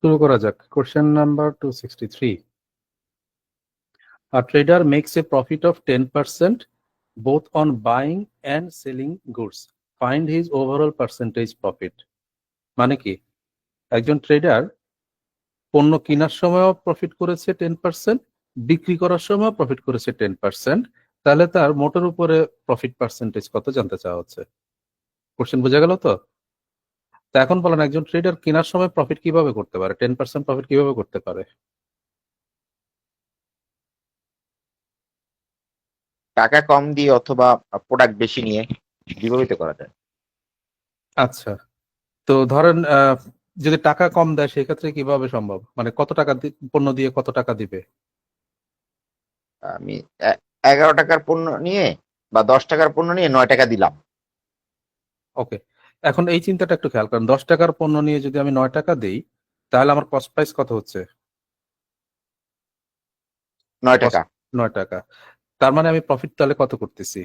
শুরু করা যাক। Question number 263. A trader makes a profit of 10% both on buying and selling goods. Find his overall percentage profit. মানে কি, একজন tedder পণ্য কেনার সময়ও প্রফিট করেছে 10%, বিক্রি করার সময়ও প্রফিট করেছে 10%, তাহলে তার মোটের উপরে প্রফিট পার্সেন্টেজ কত জানতে চাওয়া হচ্ছে। কোশ্চেন বোঝা গেল তো? তা এখন বলেন, একজন ট্রেডার কেনার সময় প্রফিট কিভাবে করতে পারে, 10% প্রফিট কিভাবে করতে পারে? টাকা কম দিয়ে অথবা প্রোডাক্ট বেশি নিয়ে বিপরীতে করা যায়। আচ্ছা, তো ধরেন যদি টাকা কম দেয় সেক্ষেত্রে কিভাবে সম্ভব, মানে কত টাকা পণ্য দিয়ে কত টাকা দিবে? আমি 11 টাকার পণ্য নিয়ে বা 10 টাকার পণ্য নিয়ে 9 টাকা দিলাম। ওকে, এখন এই চিন্তাটা একটু খেয়াল করেন। 10 টাকার পণ্য নিয়ে যদি আমি 9 টাকা দিই, তাহলে আমার কস্ট প্রাইস কত হচ্ছে? 9 টাকা। 9 টাকা। তার মানে আমি প্রফিট তাহলে কত করতেছি,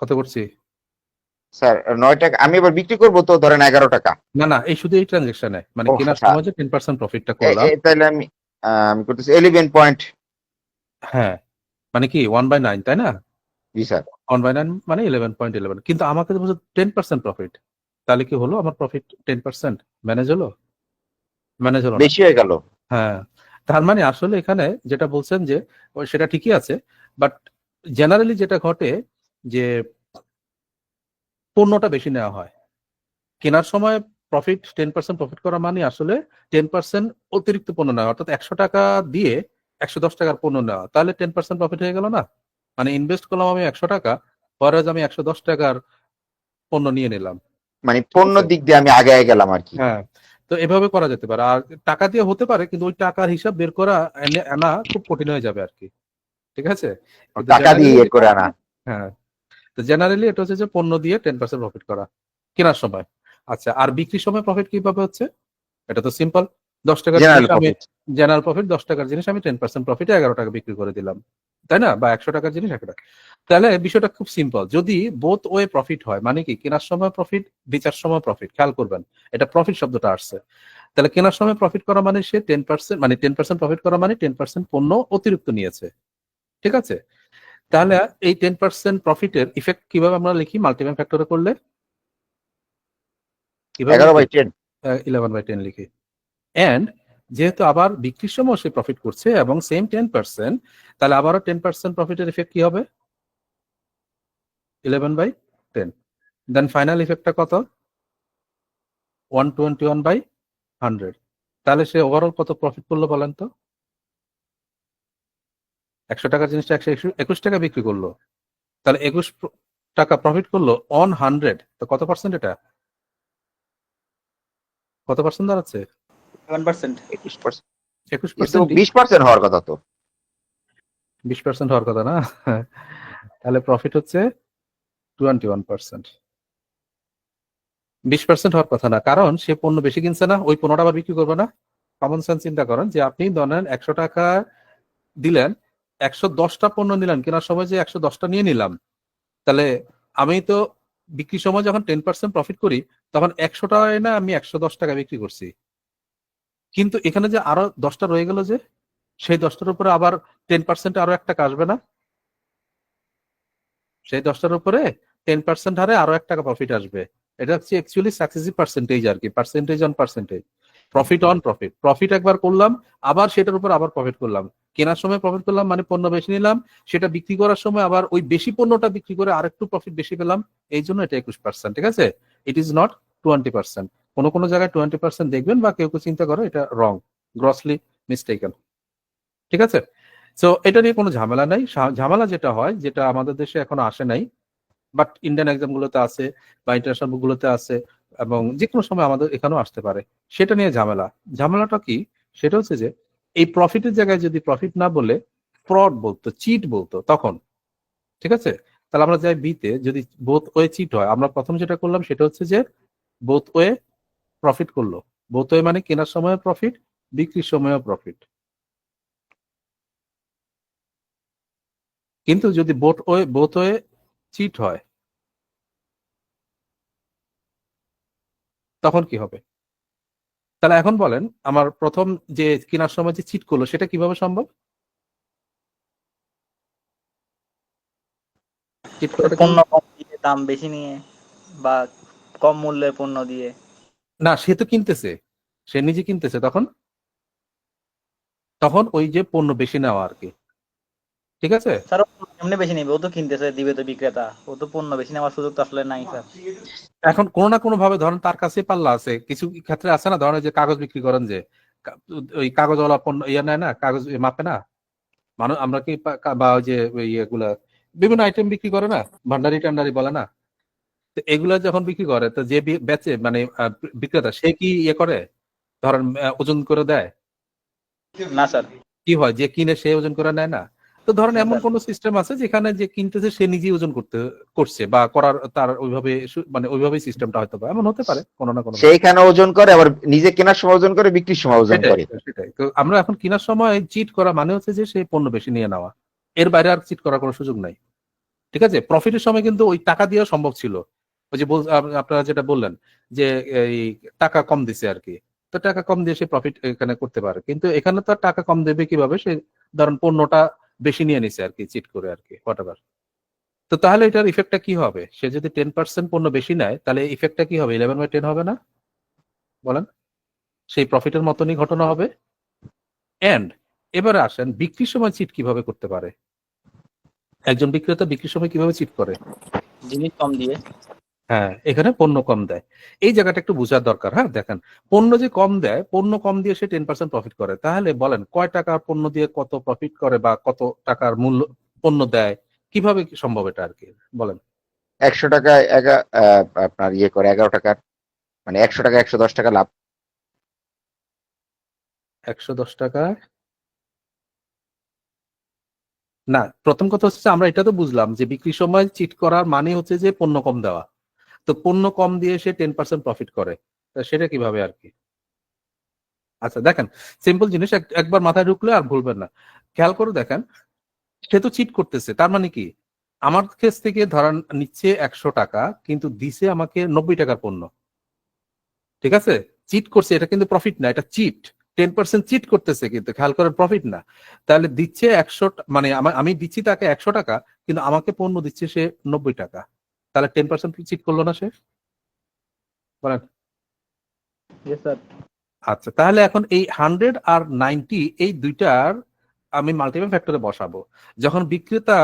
কত করছি? স্যার 9 টাকা আমি এবার বিক্রি করবো তো ধরেন 11 টাকা। না না, এই শুধু এই ট্রানজেকশনে, মানে ও কেনার আচ্ছা, সময় যে 10% প্রফিটটা করলাম। তাহলে আমি করতেছি 11 পয়েন্ট। হ্যাঁ, মানে কি 1/9, তাই না? জি স্যার। 1/9 মানে 11.11, কিন্তু আমাকে তো বলছে 10% প্রফিট। তাহলে কি হলো, আমার প্রফিট 10% ম্যানেজ হলো? ম্যানেজ হলো না। বেশি হয়ে গেল। হ্যাঁ, তার মানে আসলে এখানে যেটা বলছেন যে সেটা ঠিকই আছে, বাট জেনারেলি যেটা ঘটে যে পণ্যটা বেশি নেওয়া হয় কেনার সময়, প্রফিট 10% প্রফিট করা মানে আসলে 10% অতিরিক্ত পণ্য নেওয়া, অর্থাৎ 100 টাকা দিয়ে 110 টাকার পণ্য নেওয়া, তাহলে 10% প্রফিট হয়ে গেল না? মানে ইনভেস্ট করলাম আমি 100 টাকা, পরে আমি 110 টাকার পণ্য নিয়ে নিলাম। মানে ঠিক পণ্য আছে, দিক দিয়ে আমি আগে গেলাম আর কি। হ্যাঁ। তো এভাবে করা যেতে পারে, আর টাকা দিয়ে হতে পারে, কিন্তু ওই টাকার হিসাব বের করা আনা খুব কঠিন হয়ে যাবে আর কি। ঠিক আছে, কিন্তু টাকা দিয়ে জেনারেলি ইয়ে যেটা করে হচ্ছে, আনা। হ্যাঁ, তো জেনারেলি এটা হচ্ছে যে পণ্য দিয়ে 10% প্রফিট করা কেনার সময়। আচ্ছা, আর বিক্রির সময় প্রফিট কিভাবে হচ্ছে? এটা তো সিম্পল। 10 টাকার জিনিস জেনারেল আমি, প্রফিট। জেনারেল প্রফিট 10 টাকার জিনিস আমি 10% প্রফিটে 11 টাকা বিক্রি করে দিলাম, তাই না? বা 100 টাকার জিনিস 1 টাকা। তাহলে বিষয়টা খুব সিম্পল। যদি বোথ ওয়ে প্রফিট হয়, মানে কি কেনার সময় প্রফিট, বেচার সময় প্রফিট, খেয়াল করবেন এটা প্রফিট শব্দটা আসছে। তাহলে কেনার সময় প্রফিট করা মানে সে 10%, মানে 10% প্রফিট করা মানে 10% পণ্য অতিরিক্ত নিয়েছে। ঠিক আছে, তাহলে এই 10% প্রফিটের ইফেক্ট কিভাবে আমরা লিখি মাল্টিপ্লাই ফ্যাক্টরে করলে? কিভাবে লিখি? 11/10। 11/10 লিখি। এন্ড যেহেতু আবার বিক্রির সময় সে প্রফিট করছে এবং সেম 10%, তাহলে আবারও 10% প্রফিটের ইফেক্ট কি হবে? 11/10। দেন ফাইনাল ইফেক্টটা কত? 121/100। তাহলে সে ওভারঅল কত প্রফিট করলো বলেন তো? 100 টাকার জিনিসটা 121 টাকা বিক্রি করলো, তাহলে 21 টাকা প্রফিট করলো অন 100। তো কত পার্সেন্ট এটা, কত পার্সেন্ট দাঁড়াচ্ছে? 1%। 21%। কিন্তু 21%ই। 20% হওয়ার কথা তো। 20% হওয়ার কথা না? তাহলে প্রফিট হচ্ছে 21%। 20% হওয়ার কথা না, কারণ সে পণ্য বেশি কিনছে না, ওই পণ্যটা আবার বিক্রি করবে না। কমন সেন্স চিন্তা করেন যে আপনি ধরেন 100 টাকা দিলেন, 110টা পণ্য নিলেন, কেনার সময় যে 110টা নিয়ে নিলাম, তাহলে আমি তো বিক্রির সময় যখন 10% প্রফিট করি, তখন 100 টাকায় না আমি 110 টাকা বিক্রি করছি। কিন্তু এখানে যে আরো 10টা রয়ে গেল, যে সেই 10টার উপরে আবার 10% আরো 1 টাকা আসবে না? সেই 10টার উপরে 10% হারে আরো 1 টাকা প্রফিট আসবে। এটা হচ্ছে অ্যাকচুয়ালি সাকসেসিভ পার্সেন্টেজ আর কি, percentage on percentage, profit on profit. Profit একবার করলাম, আবার সেটার উপর আবার প্রফিট করলাম। কেনার সময় প্রফিট করলাম মানে পণ্য বেশি নিলাম, সেটা বিক্রি করার সময় আবার ওই বেশি পণ্যটা বিক্রি করে আরেকটু প্রফিট বেশি পেলাম। এই জন্য এটা 21%। ঠিক আছে, ইট ইজ নট 20%। কোনো কোনো জায়গায় 20% দেখবেন বা কেউ কেউ চিন্তা করে, এটা রং, গ্রসলি মিস্টেকেন। ঠিক আছে, তো এটা নিয়ে কোনো ঝামেলা নাই। ঝামেলা যেটা হয়, যেটা আমাদের দেশে এখনো আসে নাই, বাট ইন্ডিয়ান এক্সাম গুলোতে আছে বা ইন্টারন্যাশনাল বুক গুলোতে আছে, এবং যে কোনো সময় আমাদের এখানেও আসতে পারে, সেটা নিয়ে ঝামেলা। ঝামেলাটা কি? সেটা হচ্ছে যে এই প্রফিটের জায়গায় যদি প্রফিট না বলে ফ্রড বলতো, চিট বলতো, তখন ঠিক আছে। তাহলে আমরা যাই বিতে, যদি বোথ ওয়ে চিট হয়, আমরা প্রথম যেটা করলাম সেটা হচ্ছে যে বোথ ওয়ে প্রফিট করলো। বোথ ওয়ে মানে কেনার সময় প্রফিট, বিক্রির সময়ও প্রফিট। কিন্তু যদি বোথ ওয়ে চিট হয়, তখন কি হবে? তাহলে এখন বলেন আমার প্রথম যে কেনার সময় যে চিট করলো সেটা কিভাবে সম্ভব? চিট করাটা পণ্য কম দিয়ে দাম বেশি নিয়ে বা কম মূল্যের পণ্য দিয়ে। না, সে তো কিনতেছে, সে নিজে কিনতেছে, তখন তখন ওই যে পণ্য বেশি নেওয়া আর কি, ঠিক আছে? স্যার এমনি বেশি নেবে, ও তো কিনতেছে, দিবে তো বিক্রেতা, ও তো পণ্য বেশি নেওয়ার সুযোগ তো আসলে নাই স্যার। এখন কোনো না কোনো ভাবে ধরেন তার কাছে পাল্লা আছে, কিছু ক্ষেত্রে আছে না, ধরেন ওই যে কাগজ বিক্রি করেন যে ওই কাগজওয়ালা পণ্য ইয়ে নেয় না, কাগজ মাপে না মানুষ, আমরা কি বা ওই যে ওই ইয়েগুলা বিভিন্ন আইটেম বিক্রি করে না, ভান্ডারি টান্ডারি বলে না, তো এগুলা যখন বিক্রি করে তো যে বেচে মানে বিক্রেতা সে কি ইয়ে করে, ধরেন ওজন করে দেয়? না স্যার। কি হয়, যে কিনে সে ওজন করে নেয় না? তো ধরেন না এমন স্যার। কোন সিস্টেম আছে যেখানে যে কিনতেছে সে নিজেই ওজন করছে বা করার তার ওইভাবে মানে ওইভাবেই সিস্টেমটা হয়তো বা এমন হতে পারে কোনো না কোনো ভাবে। সেইখানে ওজন করে, আবার নিজে কেনার সময় ওজন করে, বিক্রির সময় ওজন সেটাই করে। সেটাই তো আমরা এখন কেনার সময় চিট করা মানে হচ্ছে যে সেই পণ্য বেশি নিয়ে নেওয়া, এর বাইরে আর চিট করার কোনো সুযোগ নাই, ঠিক আছে? প্রফিটের সময় কিন্তু ওই টাকা দিয়ে সম্ভব ছিল, ওই যে আপনারা যেটা বললেন যে এই টাকা কম দিছে আর কি, তো টাকা কম দিয়ে সে প্রফিট এখানে করতে পারে, কিন্তু এখানে তো আর টাকা কম দেবে কিভাবে, সে ধরেন পণ্যটা বেশি নিয়ে নিছে আর কি, চিট করে আর কি, হোয়াটএভার। তো তাহলে এটার ইফেক্টটা কি হবে? সে যদি 10% পণ্য বেশি নেয় তাহলে ইফেক্টটা কি হবে? 11/10 হবে না? বলেন, সেই প্রফিটের মতনই ঘটনা হবে। এন্ড এবারে আসেন বিক্রির সময় চিট কিভাবে করতে পারে, একজন বিক্রেতা বিক্রির সময় কিভাবে চিট করে? জিনিস কম দিয়ে। হ্যাঁ, এখানে পণ্য কম দেয়, এই জায়গাটা একটু বোঝার দরকার। হ্যাঁ দেখেন, পণ্য যে কম দেয়, পণ্য কম দিয়ে সে 10% প্রফিট করে, তাহলে বলেন কয় টাকার পণ্য দিয়ে কত প্রফিট করে বা কত টাকার মূল্য পণ্য দেয়, কিভাবে কি সম্ভব এটা আর কি, বলেন? 100 টাকায় আপনার ইয়ে করে 11 টাকার, মানে 100 টাকা 110 টাকা লাভ। 110 টাকা না, প্রথম কথা হচ্ছে যে আমরা এটা তো বুঝলাম যে বিক্রির সময় চিট করার মানে হচ্ছে যে পণ্য কম দেওয়া, তো পণ্য কম দিয়ে সে 10% প্রফিট করে, তা সেটা কিভাবে আর কি? আচ্ছা দেখেন, সিম্পল জিনিস একবার মাথায় ঢুকলে আর ভুলবেন না, খেয়াল করে দেখেন, সে তো চিট করতেছে, তার মানে কি, আমার কাছ থেকে ধরান নিচ্ছে 100 টাকা কিন্তু দিছে আমাকে 90 টাকার পণ্য, ঠিক আছে? চিট করছে, এটা কিন্তু প্রফিট না, এটা চিট। 10% চিট করতেছে কিন্তু খেয়াল করেন, প্রফিট না। তাহলে দিচ্ছে 100, মানে আমি দিচ্ছি তাকে 100 টাকা কিন্তু আমাকে পণ্য দিচ্ছে সে 90 টাকা, তাহলে 10% চিট করলো না সে, বলেন? স্যার। আচ্ছা, তাহলে এখন এই 100 আর 90 এই দুইটার আমি মাল্টিপ্লাই ফ্যাক্টরে বসাবো, যখন বিক্রেতা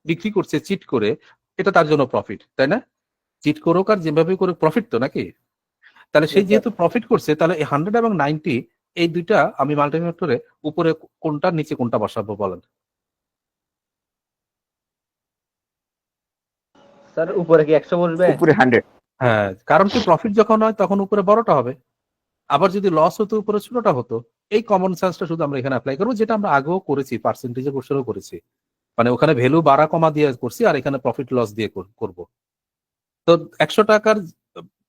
বিক্রি করছে চিট করে, এটা তার জন্য প্রফিট, তাই না? চিট করুক আর যেভাবে করে প্রফিট তো নাকি, তাহলে সেই যেহেতু প্রফিট করছে, তাহলে এই 100 এবং 90 এই দুইটা আমি মাল্টিপ্লাই ফ্যাক্টরে উপরে কোনটা নিচে কোনটা বসাবো, বলেন? স্যার উপরে কি 100 বসবে? উপরে 100। হ্যাঁ, কারণ কি প্রফিট যখন হয় তখন উপরে বড়টা হবে, আবার যদি লস হতো উপরে ছোটটা হতো। এই কমন সেন্সটা শুধু আমরা এখানে অ্যাপ্লাই করবো, যেটা আমরা আগেও করেছি, পার্সেন্টেজের কোশ্চেনও করেছি, মানে ওখানে ভ্যালু বাড়া কমা দিয়ে করছি আর এখানে প্রফিট লস দিয়ে করব। তো 100 টাকার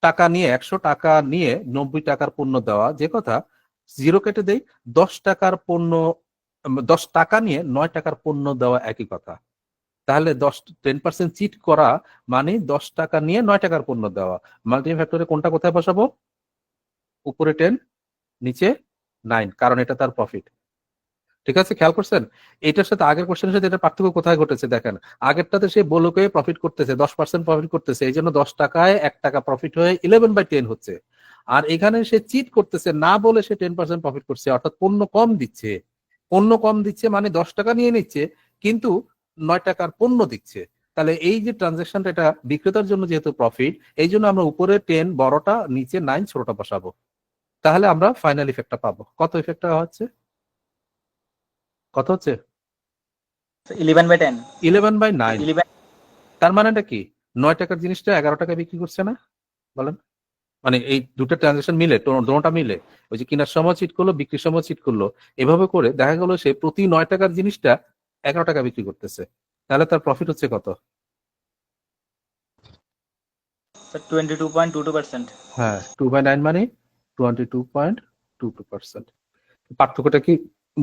টাকা নিয়ে 100 টাকা নিয়ে 90 টাকার পণ্য দেওয়া যে কথা, জিরো কেটে দেই, 10 টাকার পণ্য 10 টাকা নিয়ে 9 টাকার পণ্য দেওয়া একই কথা, তাহলে 10% চিট করা মানে 10 টাকা নিয়ে 9 টাকার পণ্য দেওয়া। মাল্টিপ্লাই ফ্যাক্টরে কোনটা কোথায় বসাবো? উপরে 10 নিচে 9, কারণ এটা তার প্রফিট, ঠিক আছে? খেয়াল করছেন এটার সাথে আগের কোশ্চেনের সাথে এটা পার্থক্য কোথায় ঘটেছে দেখেন, আগেরটাতে সে বলকে প্রফিট করতেছে, 10% প্রফিট করতেছে, এই জন্য 10 টাকায় 1 টাকা প্রফিট হয়ে 11/10 হচ্ছে, আর এখানে সে চিট করতেছে না বলে সে 10% প্রফিট করছে, অর্থাৎ পণ্য কম দিচ্ছে, পণ্য কম দিচ্ছে মানে 10 টাকা নিয়ে নিচ্ছে কিন্তু 9 টাকার পণ্য দিচ্ছে, তাহলে এই যে ট্রানজাকশনটা এটা বিক্রেতার জন্য যেহেতু প্রফিট, এই জন্য আমরা উপরে 10 বড়টা নিচে 9 ছোটটা বসাবো, তাহলে আমরা ফাইনাল ইফেক্টটা পাবো। কত ইফেক্টটা হচ্ছে, কত হচ্ছে? 11/10। 11/9। 11। তার মানেটা কি, 9 টাকার জিনিসটা 11 টাকায় বিক্রি করছে না, বলেন? মানে এই দুটো ট্রানজাকশন মিলে, দোনোটা মিলে, ওই যে কেনার সময় চিট করলো বিক্রির সময় চিট করলো, এভাবে করে দেখা গেল সে প্রতি 9 টাকার জিনিসটা 11 টাকা বিক্রি করতেছে, তাহলে তার প্রফিট হচ্ছে কত? 22.22%। হ্যাঁ, 2/9 মানে 22.22%। পার্থক্যটা কি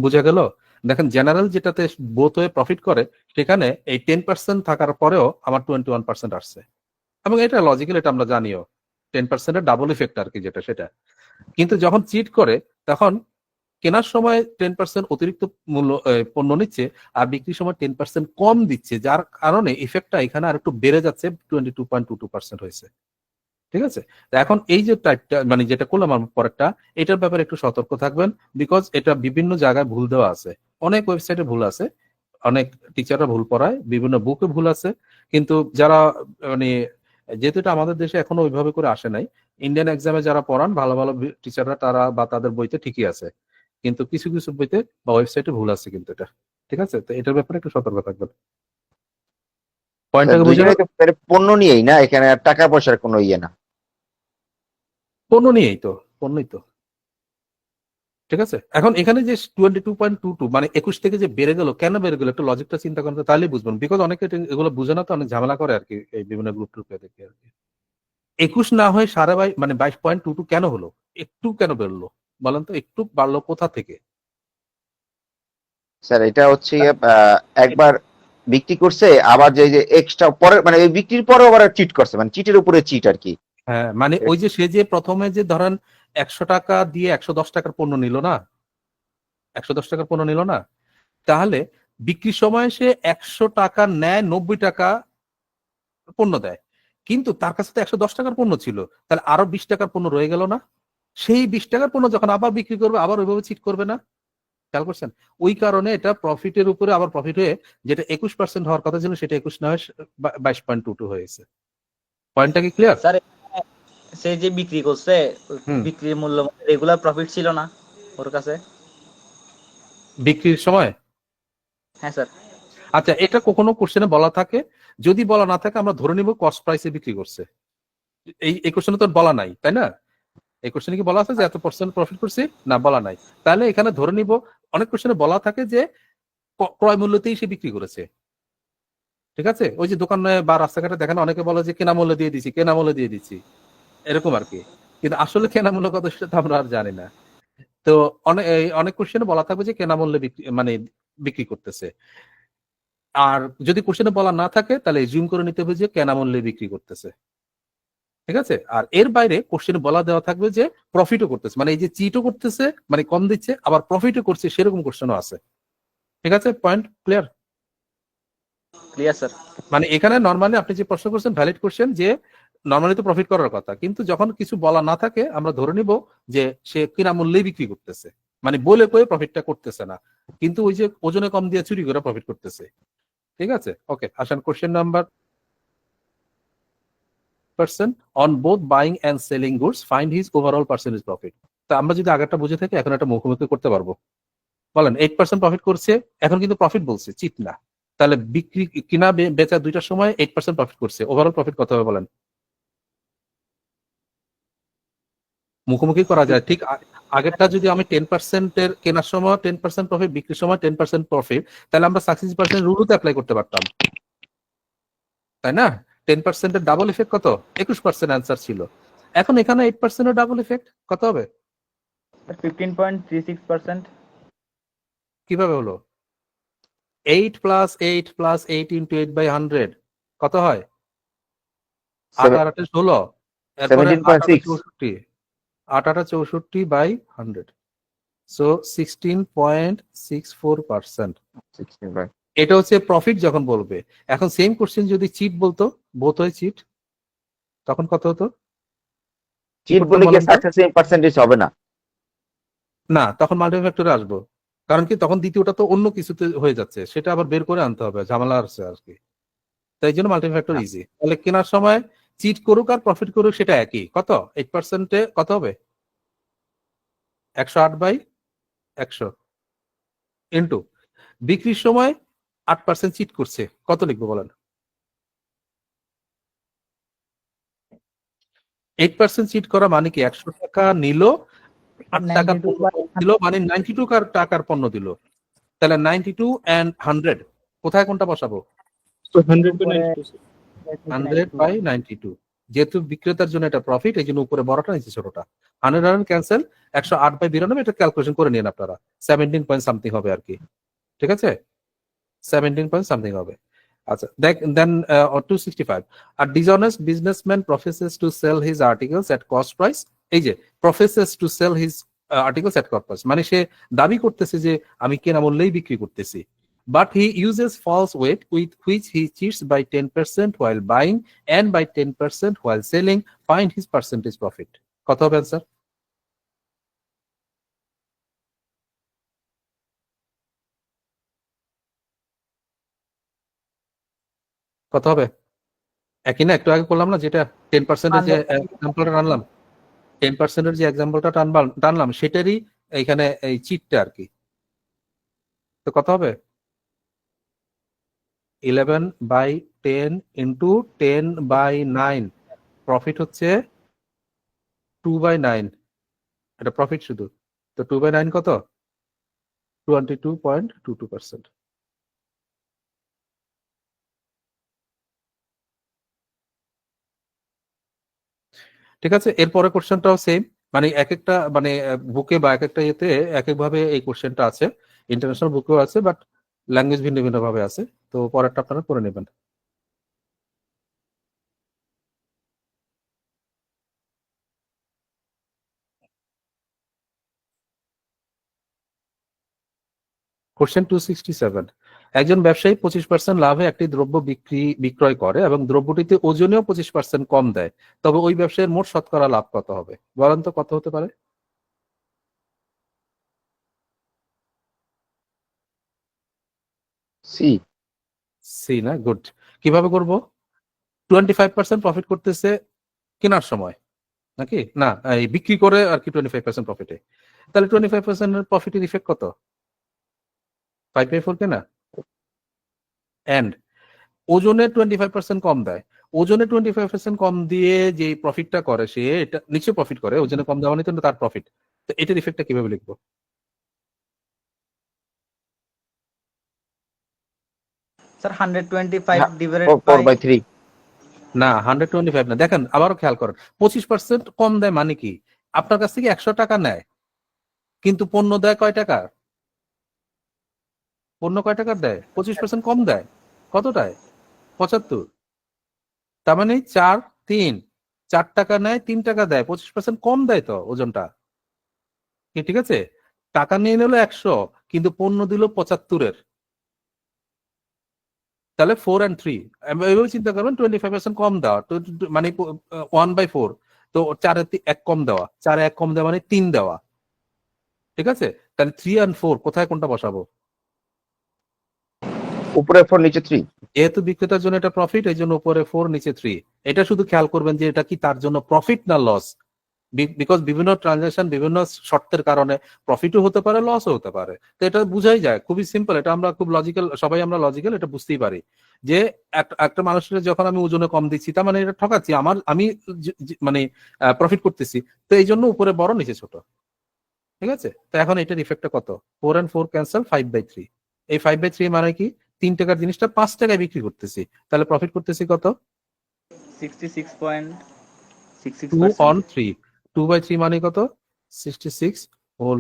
বোঝা গেল? দেখেন জেনারেল যেটাতে বোথ হয়ে প্রফিট করে, সেখানে এই 10% থাকার পরেও আমার 21% আসছে, এবং এটা লজিক্যাল, এটা আমরা জানিও 10% ডাবল ইফেক্ট আর কি যেটা সেটা। কিন্তু যখন চিট করে তখন কেনার সময় 10% অতিরিক্ত মূল্য পণ্য নিচ্ছে আর বিক্রির সময় 10% কম দিচ্ছে, যার কারণে ইফেক্টটা এখানে আর একটু বেড়ে যাচ্ছে, 22.22% হয়েছে। ঠিক আছে, তো এখন এই যে টাইপটা মানে যেটা করলাম আমার পরেরটা, এটার ব্যাপারে একটু সতর্ক থাকবেন, বিকজ এটা বিভিন্ন জায়গায় ভুল দেওয়া আছে, অনেক ওয়েবসাইটে ভুল আছে, অনেক টিচাররা ভুল পড়ায়, বিভিন্ন বুকে ভুল আছে, কিন্তু যারা মানে যেহেতু এটা আমাদের দেশে এখনো ওইভাবে করে আসে নাই, ইন্ডিয়ান এক্সামে যারা পড়ান ভালো ভালো টিচাররা তারা বা তাদের বইতে ঠিকই আছে, কিন্তু কিছু কিছু বইতে বা ওয়েবসাইটে ভুল আছে কিন্তু এটা। ঠিক আছে, তো এটার ব্যাপারে একটু সতর্ক থাকবেন। পয়েন্টটাকে বুঝে দুইজনে তো পণ্য নিয়েই না, এখানে আর টাকা পয়সার কোনো ইয়ে না। পণ্য নিয়েই তো, পণ্যই তো। ঠিক আছে, এখন এখানে যে 22.22 মানে 21 থেকে যে বেড়ে গেল, কেন বেড়ে গেল একটু লজিকটা চিন্তা করেন তো, তাহলেই বুঝবেন, বিকজ অনেকে এগুলো বুঝে না, তো অনেক ঝামেলা করে আর কি এই বিভিন্ন গ্রুপ ট্রুপে দেখে আর কি। 21 না হয়ে 22 মানে 22.22 কেন হলো, একটু কেন বেরোলো বলেন তো, একটু বাড়লো কোথা থেকে? স্যার এটা হচ্ছে একবার বিক্রি করছে, আবার যে এক্সট্রা পরে মানে ওই বিক্রির পরে আবার চিট করছে, মানে চিটের উপরে চিট আর কি। হ্যাঁ, মানে ওই যে সে যে প্রথমে যে ধরেন 100 টাকা দিয়ে 110 টাকার পণ্য নিল না, 110 টাকার পণ্য নিল না, তাহলে বিক্রির সময় সে 100 টাকা নেয়, 90 টাকা পণ্য দেয়, কিন্তু তার কাছে তো 110 টাকার পণ্য ছিল, তাহলে আরো 20 টাকার পণ্য রয়ে গেল না? সেই 20 টাকার পণ্য যখন আবার বিক্রি করবে আবার ওইভাবে চিট করবে না? খেয়াল করছেন? ওই কারণে এটা প্রফিটের উপরে আবার প্রফিট হয়ে যেটা 21% হওয়ার কথা ছিল সেটা 21 না হয়ে 22.22 হয়েছে। পয়েন্টটা কি ক্লিয়ার? স্যার সে যে বিক্রি করছে হুম। বিক্রির মূল্য রেগুলার প্রফিট ছিল না ওর কাছে? বিক্রির সময়? হ্যাঁ স্যার। আচ্ছা, এটা কখনো কোশ্চেনে বলা থাকে, যদি বলা না থাকে আমরা ধরে নিব কস্ট প্রাইসে বিক্রি করছে। এই কোশ্চেনে তো বলা নাই, তাই না? এই কোশ্চেনে কি বলা আছে যে এত পার্সেন্ট প্রফিট করছি? না, বলা নাই। তাহলে এখানে ধরে নিব, অনেক কোশ্চেনে বলা থাকে যে ক্রয় মূল্যতেই সে বিক্রি করেছে। ঠিক আছে, ওই যে দোকানে বা রাস্তাঘাটে দেখেন অনেকে বলে যে কেনা মূল্য দিয়ে দিচ্ছি, কেনা মূল্য দিয়ে দিচ্ছি, এরকম আর কি, কিন্তু আসলে কেনা মূল্য কত সেটা তো আমরা আর জানি না। তো অনেক কোশ্চেনে বলা থাকবে যে কেনা মূল্যে বিক্রি মানে বিক্রি করতেছে, আর যদি কোশ্চেনে বলা না থাকে তাহলে জুম করে নিতে হবে যে কেনা মূল্যে বিক্রি করতেছে। ঠিক আছে, আর এর বাইরে কোশ্চেনে বলা দেওয়া থাকবে যে প্রফিটও করতেছে, মানে এই যে চিটও করতেছে মানে কম দিচ্ছে, আবার প্রফিটও করছে, সেরকম কোশ্চেনও আছে। ঠিক আছে, পয়েন্ট ক্লিয়ার? Clear sir. মানে এখানে নর্মালি আপনি যে প্রশ্ন করছেন ভ্যালিড কোশ্চেন, যে নর্মালি তো প্রফিট করার কথা, কিন্তু যখন কিছু বলা না থাকে আমরা ধরে নিব যে সে কিনা মূল্যেই বিক্রি করতেছে, মানে বলে কয়ে প্রফিটটা করতেছে না, কিন্তু ওই যে ওজনে কম দিয়ে চুরি করে প্রফিট করতেছে। ঠিক আছে, ওকে, আসেন question number person on both buying and selling goods find his overall percentage profit. তা আমরা যদি আগেরটা বুঝে থাকি এখন একটা মুখোমুখি করতে পারবো। বলেন 8% প্রফিট করছে, এখন কিন্তু প্রফিট বলছে, চিট না, তাহলে বিক্রি কিনা বেচা দুইটার সময় 8% প্রফিট করছে, ওভারঅল প্রফিট কত হবে বলেন? মুখোমুখি করা যায় ঠিক। আগেরটা যদি আমি 10% এর কেনার সময় 10% প্রফিট, বিক্রির সময় 10% প্রফিট, তাহলে আমরা সাকসেস পার্সেন্ট রুলও তো অ্যাপ্লাই করতে পারতাম, তাই না? 10% এর ডাবল ইফেক্ট কত? 21% অ্যান্সার ছিল। এখন এখানে 8% এর ডাবল ইফেক্ট কত হবে? 15.36%। কিভাবে হলো? 8 প্লাস 8 প্লাস 8 ইন্টু 8/100 কত হয়? 8 আর 8 16, এরপরে 8 17.6। 64, 8 8 64/100, সো 16.64%। এটা হচ্ছে প্রফিট যখন বলবে। এখন সেম কোশ্চেন যদি চিট বলতো, বোথ হয় চিট, তখন কত হতো? চিট বলে কি সাকসেস পার্সেন্টেজ হবে না? না, তখন মাল্টিপ্লাই ফ্যাক্টরে আসবো, কারণ কি তখন দ্বিতীয়টা তো অন্য কিছুতে হয়ে যাচ্ছে, সেটা আবার বের করে আনতে হবে, ঝামেলা আছে আর কি। তাই জন্য মাল্টিপ্লাই ফ্যাক্টর ইজি। তাহলে কেনার সময় চিট করুক আর প্রফিট করুক সেটা একই, কত? 8%-এ কত হবে? 108/100 ইন্টু বিক্রির সময় 8% চিট করছে, কত লিখবো বলেন? 8% চিট করা মানে কি 100 টাকা নিল, 8 টাকার পণ্য দিল, মানে 92 টাকার পণ্য দিল, তাহলে 92 and 100 কোথায় কোনটা বসাবো? 100/92, যেহেতু বিক্রেতার জন্য এটা প্রফিট এই জন্য উপরে বড়টা নিচে ছোটটা, 100 ক্যান্সেল, 108/92 এটা ক্যালকুলেশন করে নিন আপনারা, 17 পয়েন্ট সামথিং হবে আর কি। ঠিক আছে, 17 পয়েন্ট সামথিং হবে। আচ্ছা, দেন 265, a dishonest businessman professes to sell his articles at cost price এই যে প্রফেসেস to sell his articles at corpus, মানে সে দাবি করতেছে যে আমি কেনা মূল্যেই বিক্রি করতেছি, but he uses false weight with which he cheats by 10% while buying and by 10% while selling, find his percentage profit. কত হবে স্যার? কত হবে? একই না, একটু আগে করলাম না যেটা 10%-এর যে এক্সাম্পলটা আনলাম, 10%-এর যে এক্সাম্পলটা টানলাম সেটারই এইখানে এই চিটটা আর কি। তো কত হবে? 11/10 ইন্টু 10/9, প্রফিট হচ্ছে 2/9, এটা প্রফিট শুধু। তো 2/9 কত? 22.22%। ঠিক আছে, এরপরে কোশ্চেনটাও সেম, মানে এক একটা মানে বুকে বা এক একটা ইয়েতে এক একভাবে এই কোশ্চেনটা আছে, ইন্টারন্যাশনাল বুকেও আছে, বাট ল্যাঙ্গুয়েজ ভিন্ন ভিন্ন ভাবে আছে। তো পরেরটা আপনারা করে নেবেন। কোশ্চেন 267, একজন ব্যবসায়ী 25% লাভে একটি দ্রব্য বিক্রয় করে এবং দ্রব্যটিতে ওজনেও 25% কম দেয়, তবে ওই ব্যবসায়ীর মোট শতকরা লাভ কত হবে? বলেন তো কত হতে পারে? সি। সি না? গুড। কিভাবে করব? 25% প্রফিট করতেছে কেনার সময়, নাকি না এই বিক্রি করে আর কি 25% প্রফিটে, তাহলে 25% প্রফিটের ইফেক্ট কত? 5/4 কেনা, এন্ড ওজনে 25% কম দেয়, ওজনে 25% কম দিয়ে যে প্রফিটটা করে সে এটা নিচে প্রফিট করে, ওজনে কম দেওয়া মানে তো তার প্রফিট। তো এটার ইফেক্টটা কিভাবে লিখবো? Sir 125 divided by 4/3। না 125 না, দেখেন আবারও খেয়াল করেন, 25% কম দেয় মানে কি? আপনার কাছ থেকে 100 টাকা নেয়, কিন্তু পণ্য দেয় কয় টাকা? পণ্য কয় টাকার দেয়? 25% কম দেয়। কতটায়? 75। তার মানে 4 টাকা নেয়, 3 টাকা দেয়, 25% কম দেয় তো ওজনটা। ঠিক আছে, টাকা নিয়ে নিল 100, কিন্তু পণ্য দিল 75-এর, তাহলে 4 and 3 এভাবে চিন্তা করবেন, 25% কম দেওয়া মানে 1/4, তো 4-এ 1 কম দেওয়া, 4-এ 1 কম দেওয়া মানে 3 দেওয়া। ঠিক আছে, তাহলে 3 and 4 কোথায় কোনটা বসাবো? উপরে 4 নিচে 3। যেহেতু বিক্রেতার জন্য এটা প্রফিট, এই জন্য উপরে 4 নিচে 3। এটা শুধু খেয়াল করবেন যে এটা কি তার জন্য প্রফিট না লস, বিকজ বিভিন্ন ট্রানজাকশন বিভিন্ন শর্তের কারণে প্রফিটও হতে পারে, লসও হতে পারে। তো এটা বুঝাই যায়, খুবই সিম্পল, এটা আমরা খুব লজিক্যাল, সবাই আমরা লজিক্যাল, এটা বুঝতেই পারি যে একটা মানুষের যখন আমি ওজনে কম দিচ্ছি তার মানে এটা ঠকাচ্ছি, আমি মানে প্রফিট করতেছি, তো এই জন্য উপরে বড় নিচে ছোট। ঠিক আছে, তো এখন এটার ইফেক্টটা কত? 4 and 4 ক্যান্সেল, 5/3। এই 5/3 মানে কি? 3 টাকার জিনিসটা 5 টাকায় বিক্রি করতেছি, তাহলে প্রফিট করতেছি কত? 2 66.66%। on 3, 2/3 মানে কত? 66 হোল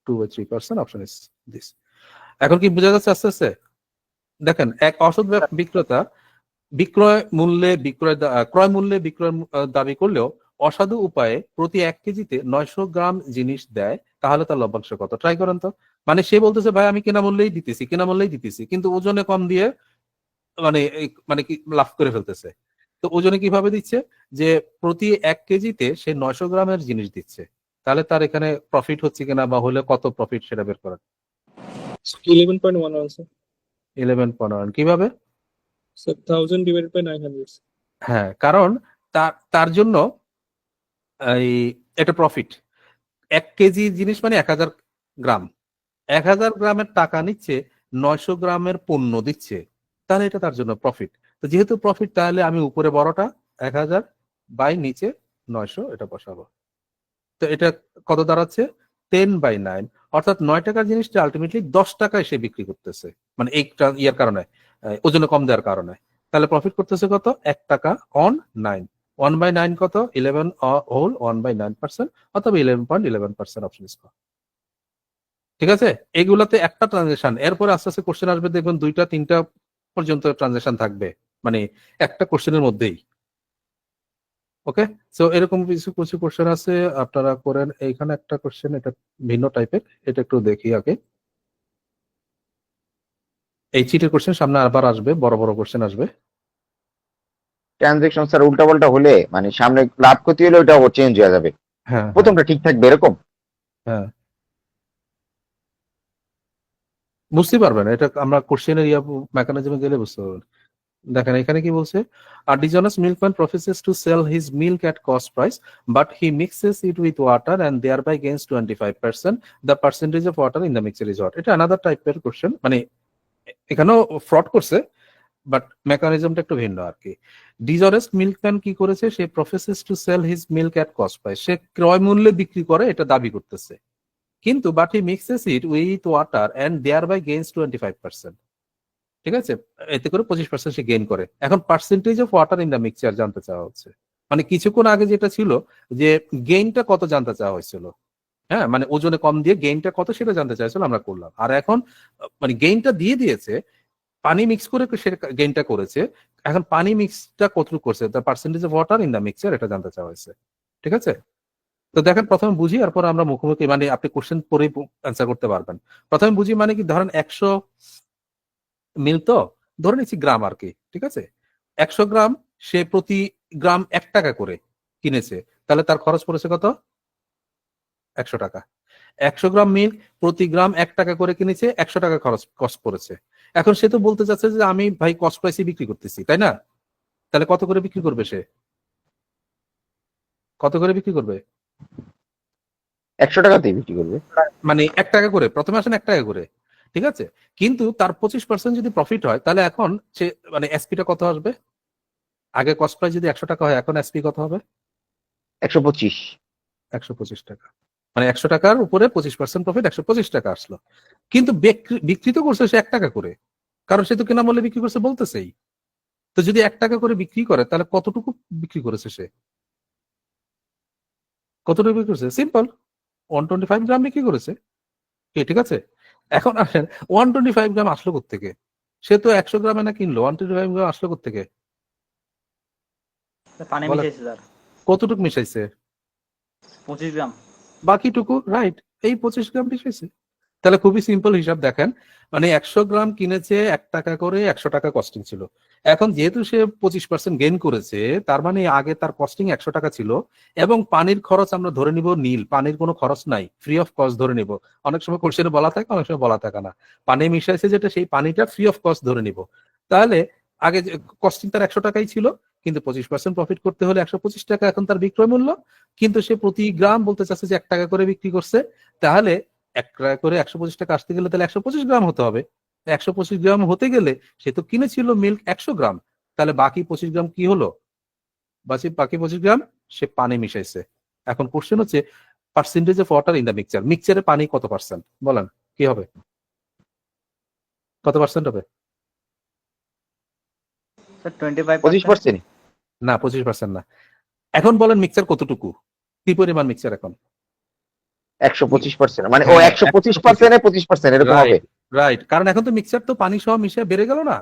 2/3%, অপশন ইজ দিস। এখন কি বোঝা যাচ্ছে আস্তে আস্তে? দেখেন, এক অসৎ বিক্রেতা ক্রয় মূল্যে বিক্রয় দাবি করলেও অসাধু উপায়ে প্রতি 1 কেজিতে 900 গ্রাম জিনিস দেয়, তাহলে তার লভ্যাংশ কত? ট্রাই করেন তো। মানে সে বলতেছে ভাই আমি কেনা মূল্যেই দিতেছি, কিন্তু ওজনে কম দিয়ে মানে কি লাভ করে ফেলতেছে। তো ওজনে কিভাবে দিচ্ছে? যে প্রতি 1 কেজিতে সে 900 গ্রামের জিনিস দিচ্ছে, তাহলে তার এখানে প্রফিট হচ্ছে কিনা বা হলে কত প্রফিট সেটা বের করেন। 11.11 sir. 11.1 কিভাবে? So 1000 divided by 900. হ্যাঁ, কারণ তার জন্য এই এটা প্রফিট, 1 কেজি জিনিস মানে 1000 গ্রাম, 1000 গ্রামের টাকা নিচ্ছে, 900 গ্রামের পণ্য দিচ্ছে, তাহলে এটা তার জন্য প্রফিট। তো যেহেতু প্রফিট, তাহলে আমি উপরে বড়টা 1000 বাই নিচে 900 এটা বসাবো। তো এটা কত দাঁড়াচ্ছে? 10/9, অর্থাৎ 9 টাকার জিনিসটা আলটিমেটলি 10 টাকায় সে বিক্রি করতেছে, মানে এই ইয়ার কারণে, ওজনে কম দেওয়ার কারণে। তাহলে প্রফিট করতেছে কত? 1 টাকা অন 9, 1/9 কত? 11 হোল 1/9%, অথবা 11.11%, অপশন ইজ। ঠিক আছে, এগুলাতে একটা ট্রানজেকশন, এরপরে আস্তে আস্তে কোশ্চেন আসবে, দেখবেন 2টা 3টা পর্যন্ত ট্রানজেকশন থাকবে, মানে একটা কোশ্চেনের মধ্যেই। ওকে, সো এরকম কিছু কিছু কোশ্চেন আছে, আপনারা করেন। এইখানে একটা কোশ্চেন, এটা ভিন্ন টাইপের, এটা একটু দেখি আগে। এই চিটের কোশ্চেন সামনে আবার আসবে, বড় বড় কোশ্চেন আসবে। ট্রানজেকশন স্যার উল্টাপাল্টা হলে মানে সামনে লাভ ক্ষতি হলে ওটা চেঞ্জ হয়ে যাবে, হ্যাঁ, প্রথমটা ঠিক থাকবে এরকম। হ্যাঁ, বুঝতে পারবেন, এটা আমরা কোশ্চেনের মেকানিজমে গেলে বুঝতে পারবেন। দেখেন এখানে কি বলছে, a dishonest milkman professes to sell his milk at cost price, but he mixes it with water and thereby gains 25%. The percentage of water in the mixture is what? এটা another টাইপের কোশ্চেন, মানে এখানেও fraud করছে, but মেকানিজমটা একটু ভিন্ন আর কি। Dishonest milkman কি করেছে, সে professes to sell his milk at cost price, সে ক্রয় মূল্যে বিক্রি করে এটা দাবি করতেছে, কিন্তু but he mixes it with water and thereby gains 25%। ঠিক আছে, এতে করে 25% সে গেইন করে। এখন percentage of water in the mixture জানতে চাওয়া হচ্ছে, মানে কিছুক্ষণ আগে যেটা ছিল যে গেইনটা কত জানতে চাওয়া হয়েছিল, হ্যাঁ, মানে ওজনে কম দিয়ে গেইনটা কত সেটা জানতে চাইছিল, আমরা করলাম। আর এখন মানে গেইনটা দিয়ে দিয়েছে, পানি মিক্স করে সে গেইনটা করেছে, এখন পানি মিক্সটা কতটুকু করছে, the percentage of water in the mixture, এটা জানতে চাওয়া হয়েছে। ঠিক আছে, তো দেখেন প্রথমে বুঝি, এরপর আমরা মুখোমুখি, মানে আপনি কোশ্চেন পরেই অ্যান্সার করতে পারবেন। প্রথমে বুঝি মানে কি, ধরেন 100 মিল, তো ধরে নিচ্ছি গ্রাম আর কি। ঠিক আছে, 100 গ্রাম সে প্রতি গ্রাম 1 টাকা করে কিনেছে, তাহলে তার খরচ পড়েছে কত, 100 টাকা। 100 গ্রাম মিল্ক প্রতি গ্রাম 1 টাকা করে কিনেছে, 100 টাকা খরচ কস্ট পড়েছে। এখন সে তো বলতে চাচ্ছে যে আমি ভাই কস্ট প্রাইসে বিক্রি করতেছি, তাই না? তাহলে কত করে বিক্রি করবে সে, কত করে বিক্রি করবে? 100 টাকাতেই বিক্রি করবে। মানে 1 টাকা করে, প্রথমে আসেন 1 টাকা করে, ঠিক আছে, কিন্তু তার 25% যদি প্রফিট হয়, তাহলে এখন সে মানে এসপিটা কত আসবে? আগে কস্ট প্রাইস যদি 100 টাকা হয়, এখন এসপি কত হবে? 125। 125 টাকা। মানে 100 টাকার উপরে 25% প্রফিট, 125 টাকা আসলো। কিন্তু বিক্রি তো করছে সে 1 টাকা করে, কারণ সে তো কেনা মূল্যে বিক্রি করছে বলতেছেই। তো যদি 1 টাকা করে বিক্রি করে, তাহলে কতটুকু বিক্রি করেছে সে, কতটুকু বিক্রি করেছে? সিম্পল, 125 গ্রাম বিক্রি করেছে। ঠিক আছে, এখন আসেন 125 গ্রাম আসলো কোত্থেকে? সে তো 100 গ্রামে না কিনলো, 125 গ্রাম আসলো কোত্থেকে? পানি বলেন। মিশাইছে স্যার, কতটুকু মিশাইছে? 25 গ্রাম। বাকিটুকু, রাইট, এই 25 গ্রাম মিশাইছে। তাহলে খুবই সিম্পল হিসাব দেখেন, মানে 100 গ্রাম কিনেছে 1 টাকা করে, 100 টাকা কস্টিং ছিল। এখন যেহেতু সে 25% গেইন করেছে, তার মানে আগে তার কস্টিং 100 টাকা ছিল, এবং পানির খরচ আমরা ধরে নিব নীল, পানির কোনো খরচ নাই, ফ্রি অফ কস্ট ধরে নিব। অনেক সময় কোশ্চেনে বলা থাকে, অনেক সময় বলা থাকে না। পানি মিশাইছে যেটা, সেই পানিটা ফ্রি অফ কস্ট ধরে নিব। তাহলে আগে কস্টিং তার 100 টাকাই ছিল, কিন্তু 25% প্রফিট করতে হলে 125 টাকা এখন তার বিক্রয় মূল্য, কিন্তু সে প্রতি গ্রাম বলতে চাচ্ছে যে 1 টাকা করে বিক্রি করছে। তাহলে 1 টাকা করে 125 টাকা আসতে গেলে তাহলে 125 গ্রাম হতে হবে। 125 গ্রাম হতে গেলে সে তো কিনেছিল মিল্ক 100 গ্রাম, তাহলে বাকি 25 গ্রাম কি হলো? বাকি 25 গ্রাম সে পানি মিশাইছে। এখন কোশ্চেন হচ্ছে percentage of water in the mixture, মিক্সচারে পানি কত পার্সেন্ট বলেন, কি হবে, কত পার্সেন্ট হবে? স্যার 25%। 25%। না, 25% না। এখন বলেন মিক্সচার কতটুকু, কি পরিমাণ মিক্সচার এখন? 125%, মানে ও হ্যাঁ, 125% এ 25% এরকম হবে। রাইট, রাইট, কারণ এখন তো মিক্সচার তো পানি সহ মিশে বেড়ে গেল না,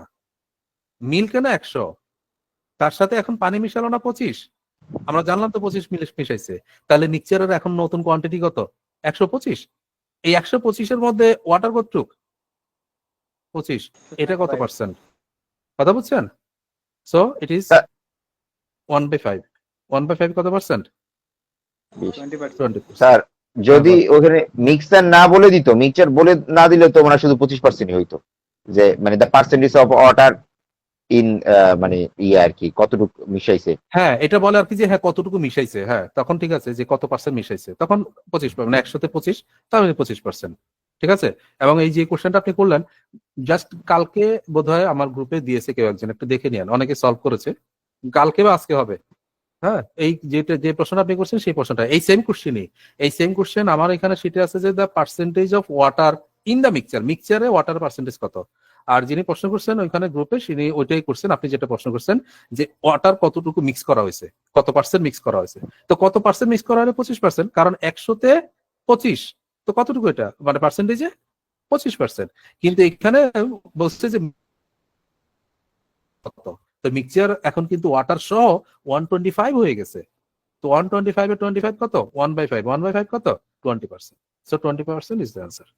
মিল্ক না 100, তার সাথে এখন পানি মিশালো না 25, আমরা জানলাম তো 25 মিশাইছে, তাহলে মিক্সচারের এখন নতুন কোয়ান্টিটি কত? 125। এই 125-এর মধ্যে ওয়াটার কতটুক? 25, এটা কত পার্সেন্ট, কথা বুঝছেন? সো ইট ইজ তা- 1/5। 1/5 কত পার্সেন্ট? 20%। 20%। স্যার যদি ওখানে মিক্সার না বলে দিত, মিক্সচার বলে না দিলে তো মানে শুধু 25%ই হইতো, যে মানে the percentage of water in মানে ইয়ে আর কি, কতটুকু মিশাইছে। হ্যাঁ, এটা বলে আর কি যে হ্যাঁ কতটুকু মিশাইছে, হ্যাঁ তখন ঠিক আছে, যে কত পার্সেন্ট মিশাইছে, তখন 25, মানে 100-তে 25, তাহলে 25%। ঠিক আছে, এবং এই যে কোশ্চেনটা আপনি করলেন, জাস্ট কালকে বোধহয় আমার গ্রুপে দিয়েছে কেউ একজন, একটু দেখে নিন, অনেকে সলভ করেছে, কালকে বা আজকে হবে। হ্যাঁ, এই যে প্রশ্নটা আপনি করছেন সেই প্রশ্নটা, এই সেম কোশ্চেনই, এই সেম কোশ্চেন আমার এখানে শিটে আছে যে the percentage of water in the mixture, মিক্সচারে ওয়াটার পার্সেন্টেজ কত। আর যিনি প্রশ্ন করছেন ওইখানে গ্রুপে, তিনি ওইটাই করছেন, আপনি যেটা প্রশ্ন করছেন যে ওয়াটার কতটুকু মিক্স করা হয়েছে, কত পার্সেন্ট মিক্স করা হয়েছে। তো কত পার্সেন্ট মিক্স করা হলে 25%, কারণ 100-তে 25, তো কতটুকু এটা মানে পার্সেন্টেজে 25%। কিন্তু এখানে বলছে যে কত, তো মিক্সচার এখন কিন্তু ওয়াটার সহ 125 হয়ে গেছে। তো 125 এ 25 কত? 1/5, 1/5 কত? 20%. So 20% is the answer.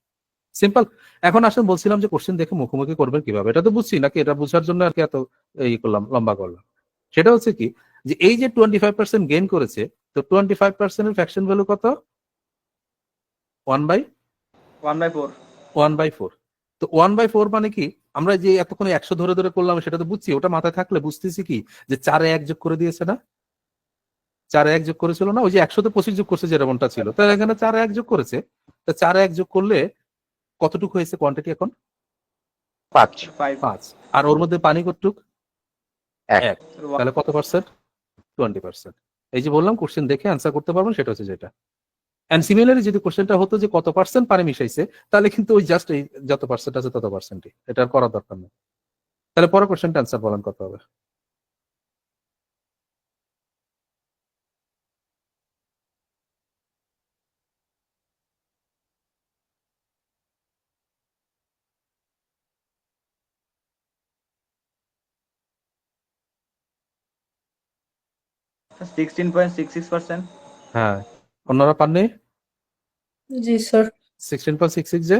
Simple. এখন আসলে বলছিলাম যে কোশ্চেন দেখে মুখোমুখি করবেন কিভাবে, এটা তো বুঝছি নাকি, এটা বুঝার জন্য আর কি এত এই করলাম, লম্বা করলাম। সেটা হচ্ছে কি যে এই যে 25% গেইন করেছে, তো 25% এর ফ্র্যাকশন ভ্যালু কত? 1/4 1/4। তো 1/4 মানে কি, আমরা যে এতক্ষণ 100 ধরে ধরে করলাম সেটা তো বুঝছি, ওটা মাথায় থাকলে বুঝতেছি কি যে 4-এ 1 যোগ করে দিয়েছে না, 4-এ 1 যোগ করেছিল না, ওই যে 100 তে 25 যোগ করছে যেরকমটা ছিল, তাহলে এখানে 4-এ 1 যোগ করেছে। তো 4-এ 1 যোগ করলে কতটুকু হয়েছে কোয়ান্টিটি এখন? 5 5 5। আর ওর মধ্যে পানি কতটুক? 1 1। তাহলে কত পার্সেন্ট? 20%। এই যে বললাম কোশ্চেন দেখে অ্যান্সার করতে পারবেন, সেটা হচ্ছে যেটা। এন্ড সিমিলারলি যদি কোশ্চেনটা হতো যে কত পার্সেন্ট পানি মিশাইছে, তাহলে কিন্তু ওই জাস্ট এই যত পার্সেন্ট আছে তত পার্সেন্টই, এটা আর করার দরকার নেই। তাহলে পরের কোশ্চেনটা অ্যান্সার বলেন কত হবে?16.66%। হ্যাঁ, অন্যরা পাননি? জি স্যার। 16.66 যে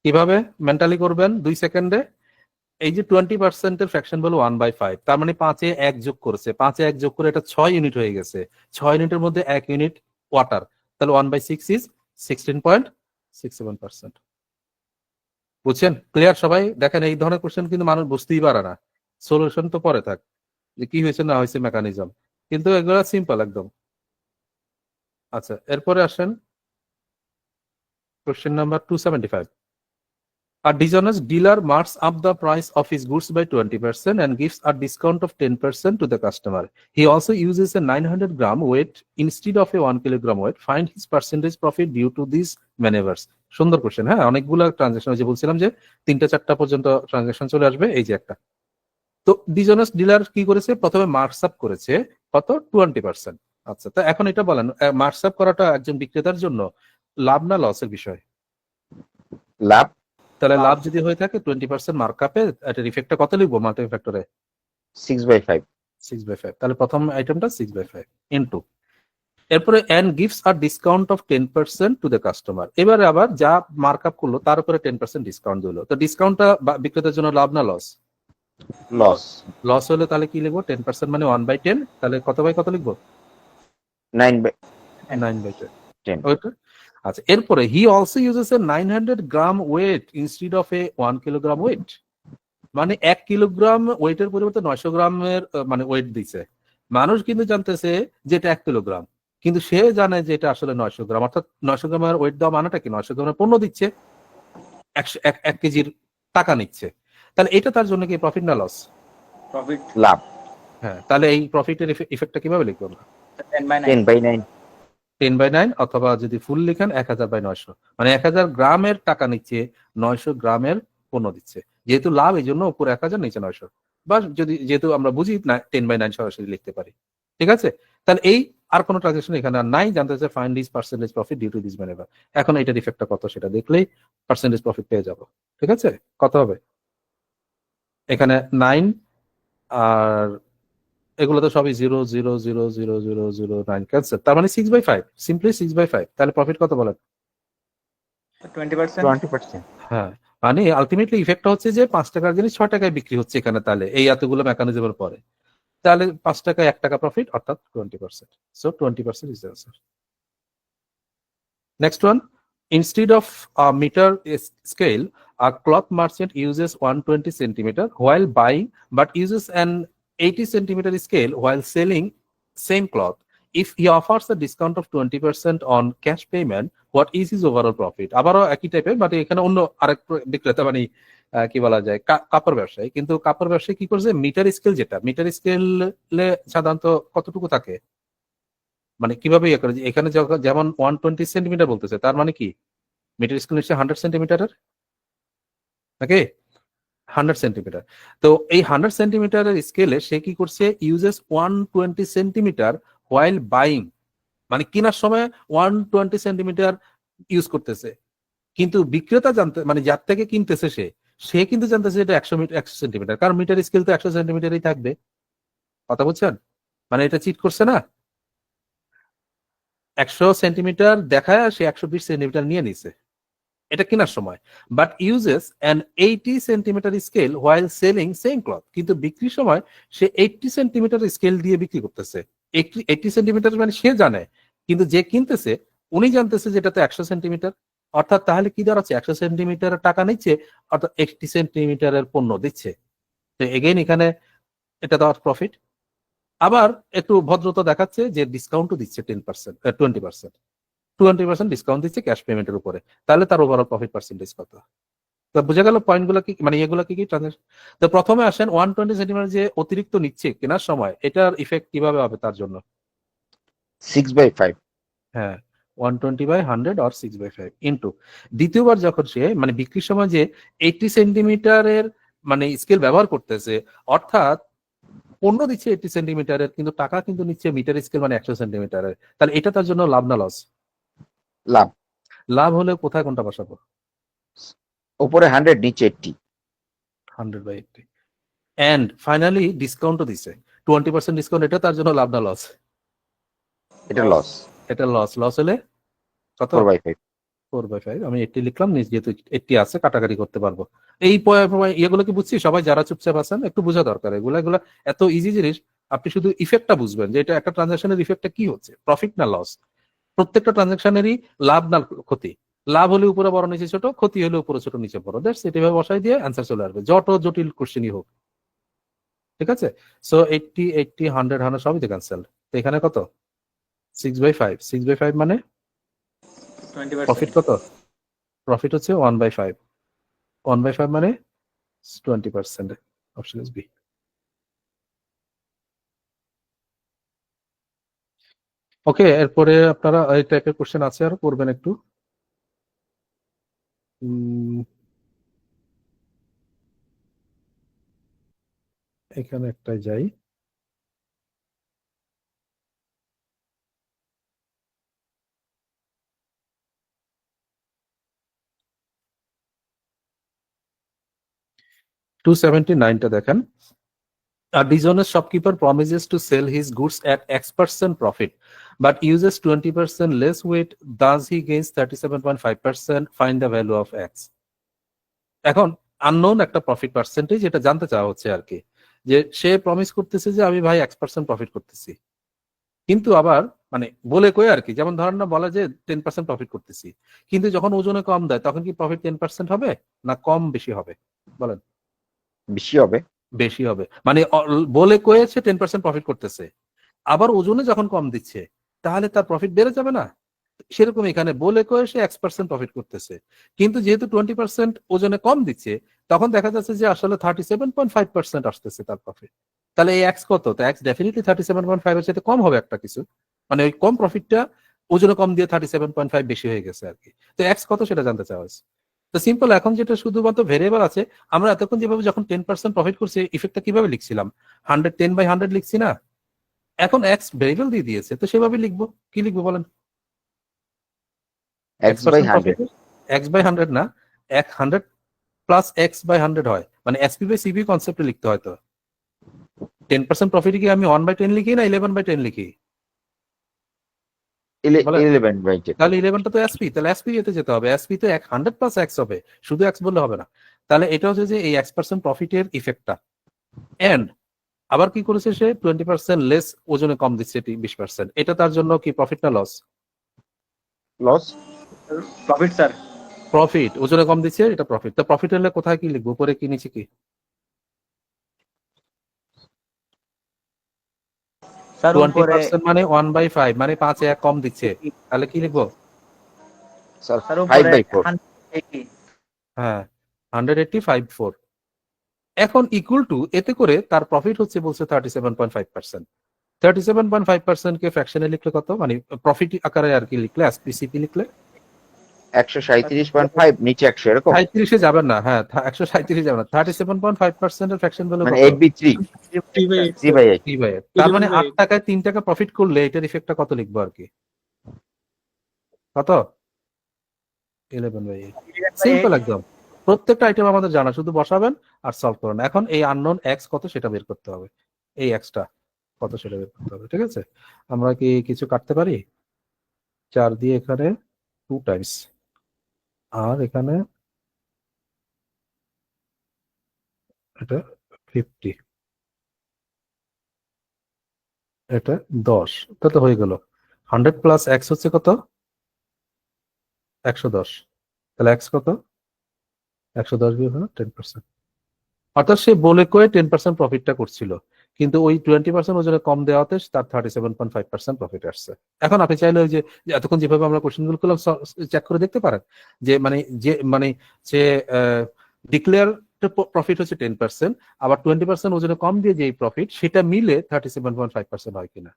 কিভাবে মেন্টালি করবেন 2 সেকেন্ডে। এই যে 20% এর ফ্র্যাকশন ভ্যালু 1/5, তার মানে 5-এ 1 যোগ করেছে, 5-এ 1 যোগ করে এটা 6 ইউনিট হয়ে গেছে। 6 ইউনিটের মধ্যে 1 ইউনিট ওয়াটার, তাহলে 1/6 ইজ 16.67%। বুঝছেন? ক্লিয়ার সবাই? দেখেন এই ধরনের কোশ্চেন কিন্তু মানুষ বুঝতেই পারে না, সলিউশন তো পরে থাক যে কি হয়েছে না হয়েছে মেকানিজম, কিন্তু এগুলো সিম্পল একদম। আচ্ছা, এরপরে আসেন question number 275। A dishonest dealer marks up the price of his goods by 20% and gives a discount of 10% to the customer. He also uses a 900-gram weight instead of a 1 kilogram weight. Find his percentage profit due to these maneuvers. সুন্দর question. হ্যাঁ, অনেকগুলো transaction, যে বলছিলাম যে 3টা-4টা পর্যন্ত transaction চলে আসবে, এই যে একটা। তো ডিসঅনেস্ট ডিলার কি করেছে? প্রথমে মার্কস আপ করেছে কত? 20%। আচ্ছা, তো এখন এটা বলেন, মার্কস আপ করাটা একজন বিক্রেতার জন্য লাভ না লসের বিষয়? লাভ। তাহলে লাভ। লাভ যদি হয়ে থাকে 20% মার্কআপে এটার ইফেক্টটা কত লিখবো মাল্টিপ্লাই ফ্যাক্টরে? 6/5 6/5। তাহলে প্রথম আইটেমটা 6/5 ইনটু, এরপরে and gives a discount of 10% to the customer. এবারে আবার যা মার্কআপ করলো তার উপরে 10% ডিসকাউন্ট দিল। তো ডিসকাউন্টটা বিক্রেতার জন্য লাভ না লস? লস। লস হলে তাহলে কি লিখবো? 10% মানে 1/10, তাহলে কত বাই কত লিখবো? 9/10 9/10। ওইটা। আচ্ছা, এরপরে he also uses a 900-gram weight instead of a 1 kilogram weight. মানে 1 কিলোগ্রাম ওয়েটের পরিবর্তে 900 গ্রামের মানে ওয়েট দিছে। মানুষ কিন্তু জানতেছে যে এটা 1 কিলোগ্রাম, কিন্তু সে জানে যে এটা আসলে 900 গ্রাম, অর্থাৎ 900 গ্রামের ওয়েট দেওয়া মানেটা কি? 900 গ্রামের পণ্য দিচ্ছে, 1 কেজির টাকা নিচ্ছে। তাহলে এটা তার জন্য কি প্রফিট না লস? প্রফিট। লাভ। হ্যাঁ, তাহলে এই প্রফিটের ইফেক্টটা কিভাবে লিখবো আমরা? 10/9 10/9 10/9, অথবা যদি ফুল লিখেন 1000/900, মানে 1000 গ্রামের টাকা নিচ্ছে, 900 গ্রামের পণ্য দিচ্ছে। যেহেতু লাভ, এই জন্য উপরে 1000 নিচে 900, বা যদি যেহেতু আমরা বুঝি না 10/9 সরাসরি লিখতে পারি। ঠিক আছে? তাহলে এই আর কোনো ট্রানজাকশন এখানে আর নাই। জানতে চাই find this percentage profit due to this manoeuvre. এখন এটার ইফেক্টটা কত সেটা দেখলেই পার্সেন্টেজ প্রফিট পেয়ে যাব। ঠিক আছে? কত হবে এখানে? 9, আর এগুলো তো সবই 0 0 0 0 0 0 0 9 ক্যান্সেল, তার মানে 6/5, সিম্পলি 6/5। তাহলে প্রফিট কত বলেন? 20%। 20%। হ্যাঁ, মানে আলটিমেটলি ইফেক্টটা হচ্ছে যে 5 টাকার জিনিস 6 টাকায় বিক্রি হচ্ছে এখানে, তাহলে এই এতগুলো মেকানিজমের পরে, তাহলে 5 টাকায় 1 টাকা প্রফিট, অর্থাৎ 20%। So 20% is the answer. Next one, instead of a meter scale, a cloth merchant uses 120 centimeter while buying, but uses an 80 centimeter scale while selling same cloth. If he offers a discount of 20% on cash payment, what is his overall profit? আবারও একই টাইপের, but এখানে অন্য আরেক বিক্রেতা, মানে কি বলা যায়, কাপড় ব্যবসায়ী। কিন্তু কাপড় ব্যবসায়ী কি করছে? মিটার স্কেল, যেটা মিটার স্কেলে সাধারণত কতটুকু থাকে, মানে কিভাবে ইয়ে করে, এখানে যেমন 120 সেন্টিমিটার বলতেছে, তার মানে কি মিটার স্কেল নিশ্চয়ই 100 সেন্টিমিটারের, নাকি? 100 সেন্টিমিটার। তো এই 100 সেন্টিমিটারের স্কেলে সে কি করছে? ইউজেস 120 সেন্টিমিটার হোয়াইল বাইং, মানে কেনার সময় 120 সেন্টিমিটার ইউজ করতেছে। কিন্তু বিক্রেতা জানতে, মানে যার থেকে কিনতেছে সে কিন্তু জানতেছে এটা 100 সেন্টিমিটার, কারণ মিটার স্কেল তো 100 সেন্টিমিটারই থাকবে। কথা বুঝছেন? মানে এটা চিট করছে না? 100 সেন্টিমিটার দেখায় সে 120 সেন্টিমিটার নিয়ে নিছে, এটা কেনার সময়। But uses an 80 centimetre scale while selling same cloth, কিন্তু বিক্রির সময় সে 80 সেন্টিমিটার স্কেল দিয়ে বিক্রি করতেছে। 80 সেন্টিমিটার মানে সে জানে, কিন্তু যে কিনতেছে উনি জানতেছে যে এটাতে 100 সেন্টিমিটার। অর্থাৎ তাহলে কি দাঁড়াচ্ছে, 100 সেন্টিমিটারের টাকা নিচ্ছে, অর্থাৎ 80 সেন্টিমিটারের পণ্য দিচ্ছে। তো এগেইন এখানে এটা দেওয়ার প্রফিট। আবার একটু ভদ্রতা দেখাচ্ছে যে ডিসকাউন্টও দিচ্ছে 10%, 20%, 20% ডিসকাউন্ট দিচ্ছে ক্যাশ পেমেন্টের উপরে। তাহলে তার ওভারঅল প্রফিট পার্সেন্টেজ কত? তো বোঝা গেল পয়েন্টগুলো কি, মানে এগুলো কি কি ট্রানজাকশন। তো প্রথমে আসেন 120 সেন্টিমিটার যে অতিরিক্ত নিচ্ছে কেনার সময়, এটার ইফেক্ট কিভাবে হবে তার জন্য। 6/5 হ্যাঁ, 120/100 অর 6/5 ইন্টু দ্বিতীয়বার যখন সে মানে বিক্রির সময় যে 80 সেন্টিমিটারের মানে স্কেল ব্যবহার করতেছে, অর্থাৎ পণ্য দিচ্ছে 80 সেন্টিমিটারের, কিন্তু টাকা কিন্তু নিচ্ছে মিটার স্কেল মানে 100 সেন্টিমিটারের। তাহলে এটা তার জন্য লাভ না লস? লাভ। লাভ হলে কোথায় কোনটা বসাবো? উপরে 100 নিচে 80। 100/80 এন্ড ফাইনালি ডিসকাউন্টও দিছে 20% ডিসকাউন্ট, এটা তার জন্য লাভ না লস? এটা লস। এটা লস। লস হলে কত? 4/5। 4/5। আমি 80 লিখলাম, নিজ যেহেতু 80 আছে কাটাকাটি করতে পারবো। এই ইয়েগুলো কি বুঝছি? সবাই যারা চুপচাপ আছেন একটু বোঝা দরকার। এগুলা এত ইজি জিনিস, আপনি শুধু ইফেক্টটা বুঝবেন যে এটা একটা ট্রানজাকশনের ইফেক্টটা কি হচ্ছে, প্রফিট না লস। প্রত্যেকটা ট্রানজাকশনেরই লাভ না ক্ষতি। লাভ হলে উপরে বড় নিচে ছোট, ক্ষতি হলে উপরে ছোট নিচে বড়। That's it. এভাবে বসাই দিয়ে অ্যান্সার চলে আসবে, যত জটিল কোশ্চেনই হোক। ঠিক আছে? সো 80 80 100 100 সবই তো ক্যান্সেল। তো এখানে কত? 6/5। 6/5 মানে প্রফিট 20%। কত? প্রফিট হচ্ছে 1/5। 1/5 মানে 20%। Option is B. ওকে, এরপরে আপনারা এই টাইপের কোশ্চেন আছে আর করবেন একটু। এখানে একটাই যাই। টু 79টা দেখেন। A dishonest shopkeeper promises to sell his goods at X% profit, but uses 20% less weight. Thus, he gains 37.5%. Find the value of X. এখন আননোন একটা প্রফিট পার্সেন্টেজ, এটা জানতে চাওয়া হচ্ছে আর কি, যে সে প্রমিস করতেছে যে আমি ভাই X% প্রফিট করতেছি, কিন্তু আবার মানে বলে কই আর কি, যেমন ধরেন না বলে যে 10% প্রফিট করতেছি, কিন্তু যখন ওজনে কম দেয় তখন কি প্রফিট 10% হবে না কম বেশি হবে? বলেন। বেশি হবে। বেশি হবে, মানে বলে কয়েছে 10% প্রফিট করতেছে, আবার ওজনে যখন কম দিচ্ছে তাহলে তার প্রফিট বেড়ে যাবে না? সেরকম এখানে বলে কয়ে সে X% প্রফিট করতেছে, কিন্তু যেহেতু 20% ওজনে কম দিচ্ছে, তখন দেখা যাচ্ছে যে আসলে 37.5% আসতেছে তার প্রফিট। তাহলে এই এক্স কত? তো এক্স ডেফিনেটলি 37.5 এর সাথে কম হবে একটা কিছু, মানে ওই কম প্রফিটটা ওজনে কম দিয়ে 37.5 বেশি হয়ে গেছে আর কি। তো এক্স কত সেটা জানতে চাওয়া হয়েছে। তো সিম্পল, এখন যেটা শুধুমাত্র ভেরিয়েবল আছে, আমরা এতক্ষণ যেভাবে যখন 10% প্রফিট করছি ইফেক্টটা কিভাবে লিখছিলাম, 110/100 লিখছি না? এখন এক্স ভেরিয়েবল দিয়ে দিয়েছে, তো সেভাবে লিখবো। কি লিখবো বলেন? X/100। X/100 না, 100 প্লাস X/100 হয়, মানে SP/CP কনসেপ্টে লিখতে হয়। তো 10% প্রফিট কি আমি 1/10 লিখি না 11/10 লিখি? বলেন। 11/10। তাহলে 11টা তো SP, তাহলে SP এতে যেতে হবে। SP তো 100 প্লাস X হবে, শুধু X বললে হবে না। তাহলে এটা হচ্ছে যে এই X% প্রফিটের ইফেক্টটা। এন্ড আবার কি করেছে সে 20% লেস ওজনে কম দিচ্ছে 20%, এটা তার জন্য কি প্রফিট না loss? Loss. Profit sir. Profit. ওজনে কম দিচ্ছে, এটা প্রফিট। তো প্রফিট হলে কোথায় কি লিখবো, উপরে কি নিচে কি? স্যার উপরে 20% মানে 1/5, মানে 5 কম দিচ্ছে, তাহলে কি লিখবো? স্যার স্যার উপরে 5/4। 180। হ্যাঁ, 180/4। এখন ইকুয়াল টু এতে করে তার প্রফিট হচ্ছে বলছে 37.5%। 37.5% কে ফ্র্যাকশনে লিখলে কত, মানে প্রফিট আকারে আর কি লিখলে, এসপিসিপি লিখলে 137.5 নিচে 100 এরকম। 37 যাবেন না। হ্যাঁ, 137 যাবে না। 37.5% এর ফ্র্যাকশন ভ্যালু মানে কত? 8/3। 3/8 3/8। 3/8। তার মানে 8 11/8 টাকায় 3 টাকা প্রফিট করলে এটার ইফেক্টটা কত লিখবো আর কি? কত? 11/8। সিম্পল একদম। প্রত্যেকটা আইটেম আমাদের জানা, শুধু বসাবেন আর সলভ করবেন। এখন এই আননোন এক্স কত সেটা বের করতে হবে, এই এক্সটা কত সেটা বের করতে হবে। ঠিক আছে? আমরা কি কিছু কাটতে পারি? 4 দিয়ে এখানে 2 টাইমস, আর এখানে এটা 50, এটা 10, এটা তো হয়ে গেল। 100 প্লাস এক্স হচ্ছে কত? 110। তাহলে এক্স কত? 110 বিয়োগ 10%। অর্থাৎ সে বলে কয়ে 10% প্রফিটটা করছিল, কিন্তু ওই 20% ওজনে কম দেওয়াতে তার 37.5% প্রফিট আসছে। এখন আপনি চাইলে ওই যে এতক্ষণ যেভাবে আমরা কোশ্চেন গুলো করলাম চেক করে দেখতে পারেন যে যে ডিক্লেয়ার প্রফিট হচ্ছে 10%, আবার 20% ওজনে কম দিয়ে যে প্রফিট সেটা মিলে 37.5% হয় কিনা।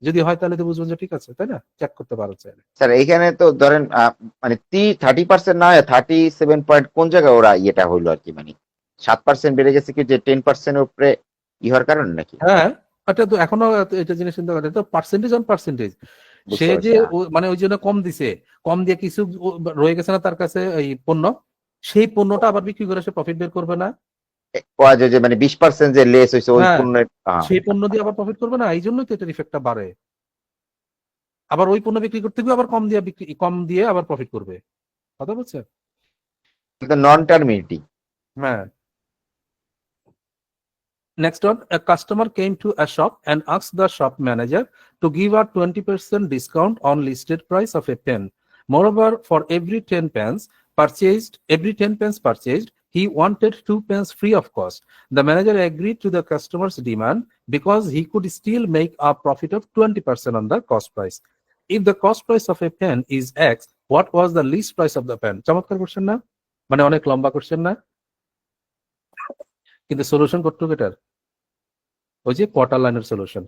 যদি হয় তাহলে তো বুঝবেন যে ঠিক আছে, তাই না? চেক করতে পারো চাইলে। স্যার এইখানে তো ধরেন মানে 30% না হয় 37 পয়েন্ট কোন জায়গায় ওরা ইয়েটা হইলো আর কি, মানে 7% বেড়ে গেছে কি যে 10% উপরে হওয়ার কারণে নাকি? হ্যাঁ, এটা তো এখনো এটা জিনিস চিন্তা করে, তো পার্সেন্টেজ অন পার্সেন্টেজ। সে বুঝতে যে পারছি। মানে ওই জন্য কম দিছে, কম দিয়ে কিছু রয়ে গেছে না তার কাছে এই পণ্য, সেই পণ্যটা আবার বিক্রি করে সে প্রফিট বের করবে না। ও যে মানে 20% যে লেস হয়েছে ওই হ্যাঁ, পণ্যের সেই পণ্য দিয়ে আবার প্রফিট করবে না, এই জন্যই তো এটার ইফেক্টটা বাড়ে। আবার ওই পণ্য বিক্রি করতে গিয়ে আবার কম দিয়ে আবার প্রফিট করবে। কথা বলছে? নন টার্মিনেটিং। হ্যাঁ। Next one, a customer came to a shop and asked the shop manager to give a 20% discount on listed price of a pen. Moreover, for every 10 pence purchased, he wanted 2 pence free of cost. The manager agreed to the customer's demand because he could still make a profit of 20% on the cost price. If the cost price of a pen is X, what was the least price of the pen? চমৎকার question না? মানে অনেক লম্বা question না? কিন্তু solution কতটুকু এটার? ওই যে কোয়ার্টার লাইনের সলিউশন।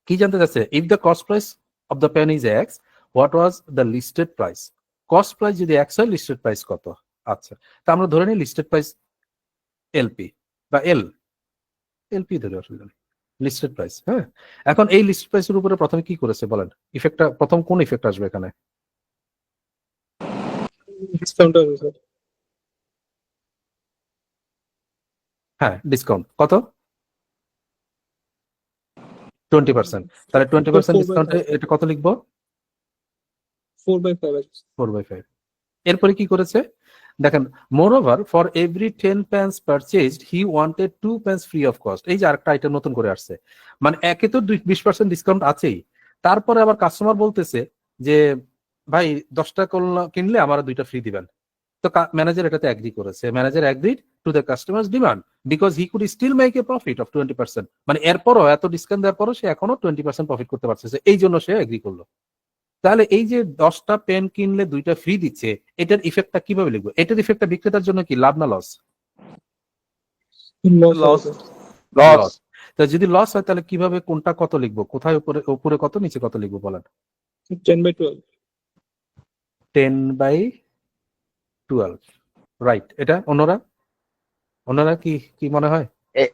কি জানতে চাচ্ছে? If the cost price of the pen is x, what was the listed price? Cost price যদি এক্স হয়, লিস্টেড প্রাইস কত? আচ্ছা, তা আমরা ধরে নিই লিস্টেড প্রাইস এলপি বা এলপি ধরে, অসুবিধা নেই। লিস্টেড প্রাইস, হ্যাঁ। এখন এই লিস্টেড প্রাইসের উপরে প্রথমে কি করেছে বলেন? ইফেক্টটা প্রথম কোন ইফেক্ট আসবে এখানে? ডিসকাউন্ট আছে স্যার। হ্যাঁ, ডিসকাউন্ট কত? 20%। তাহলে 20% ডিসকাউন্টে এটা কত লিখবো? 4/5 আছে। 4/5। এরপরে কি করেছে দেখেন, moreover for every 10 pence purchased he wanted 2 pence free of cost. এই যে আরেকটা আইটেম নতুন করে আসছে, মানে একে তো 20% ডিসকাউন্ট আছেই, তারপরে আবার কাস্টমার বলতেছে যে ভাই 10টা কিনলে আমার 2টা ফ্রি দিবেন। তো ম্যানেজার এটাতে এগ্রি করেছে। Manager agreed to the customer's demand because he could still make a profit of 20%। মানে এরপরও এত ডিসকাউন্ট দেওয়ার পরও সে এখনো 20% প্রফিট করতে পারছে, এই জন্য সে এগ্রি করলো। তাহলে এই যে 10টা পেন কিনলে 2টা ফ্রি দিচ্ছে, এটার ইফেক্টটা কিভাবে লিখবো? এটার ইফেক্টটা বিক্রেতার জন্য কি লাভ না লস? Loss loss. আছে। লস। তো যদি লস হয় তাহলে কিভাবে কোনটা কত লিখবো? কোথায় উপরে উপরে কত নিচে কত লিখবো বলেন? 10/12। 10/12, রাইট। এটা অন্যরা কি কি মনে হয়?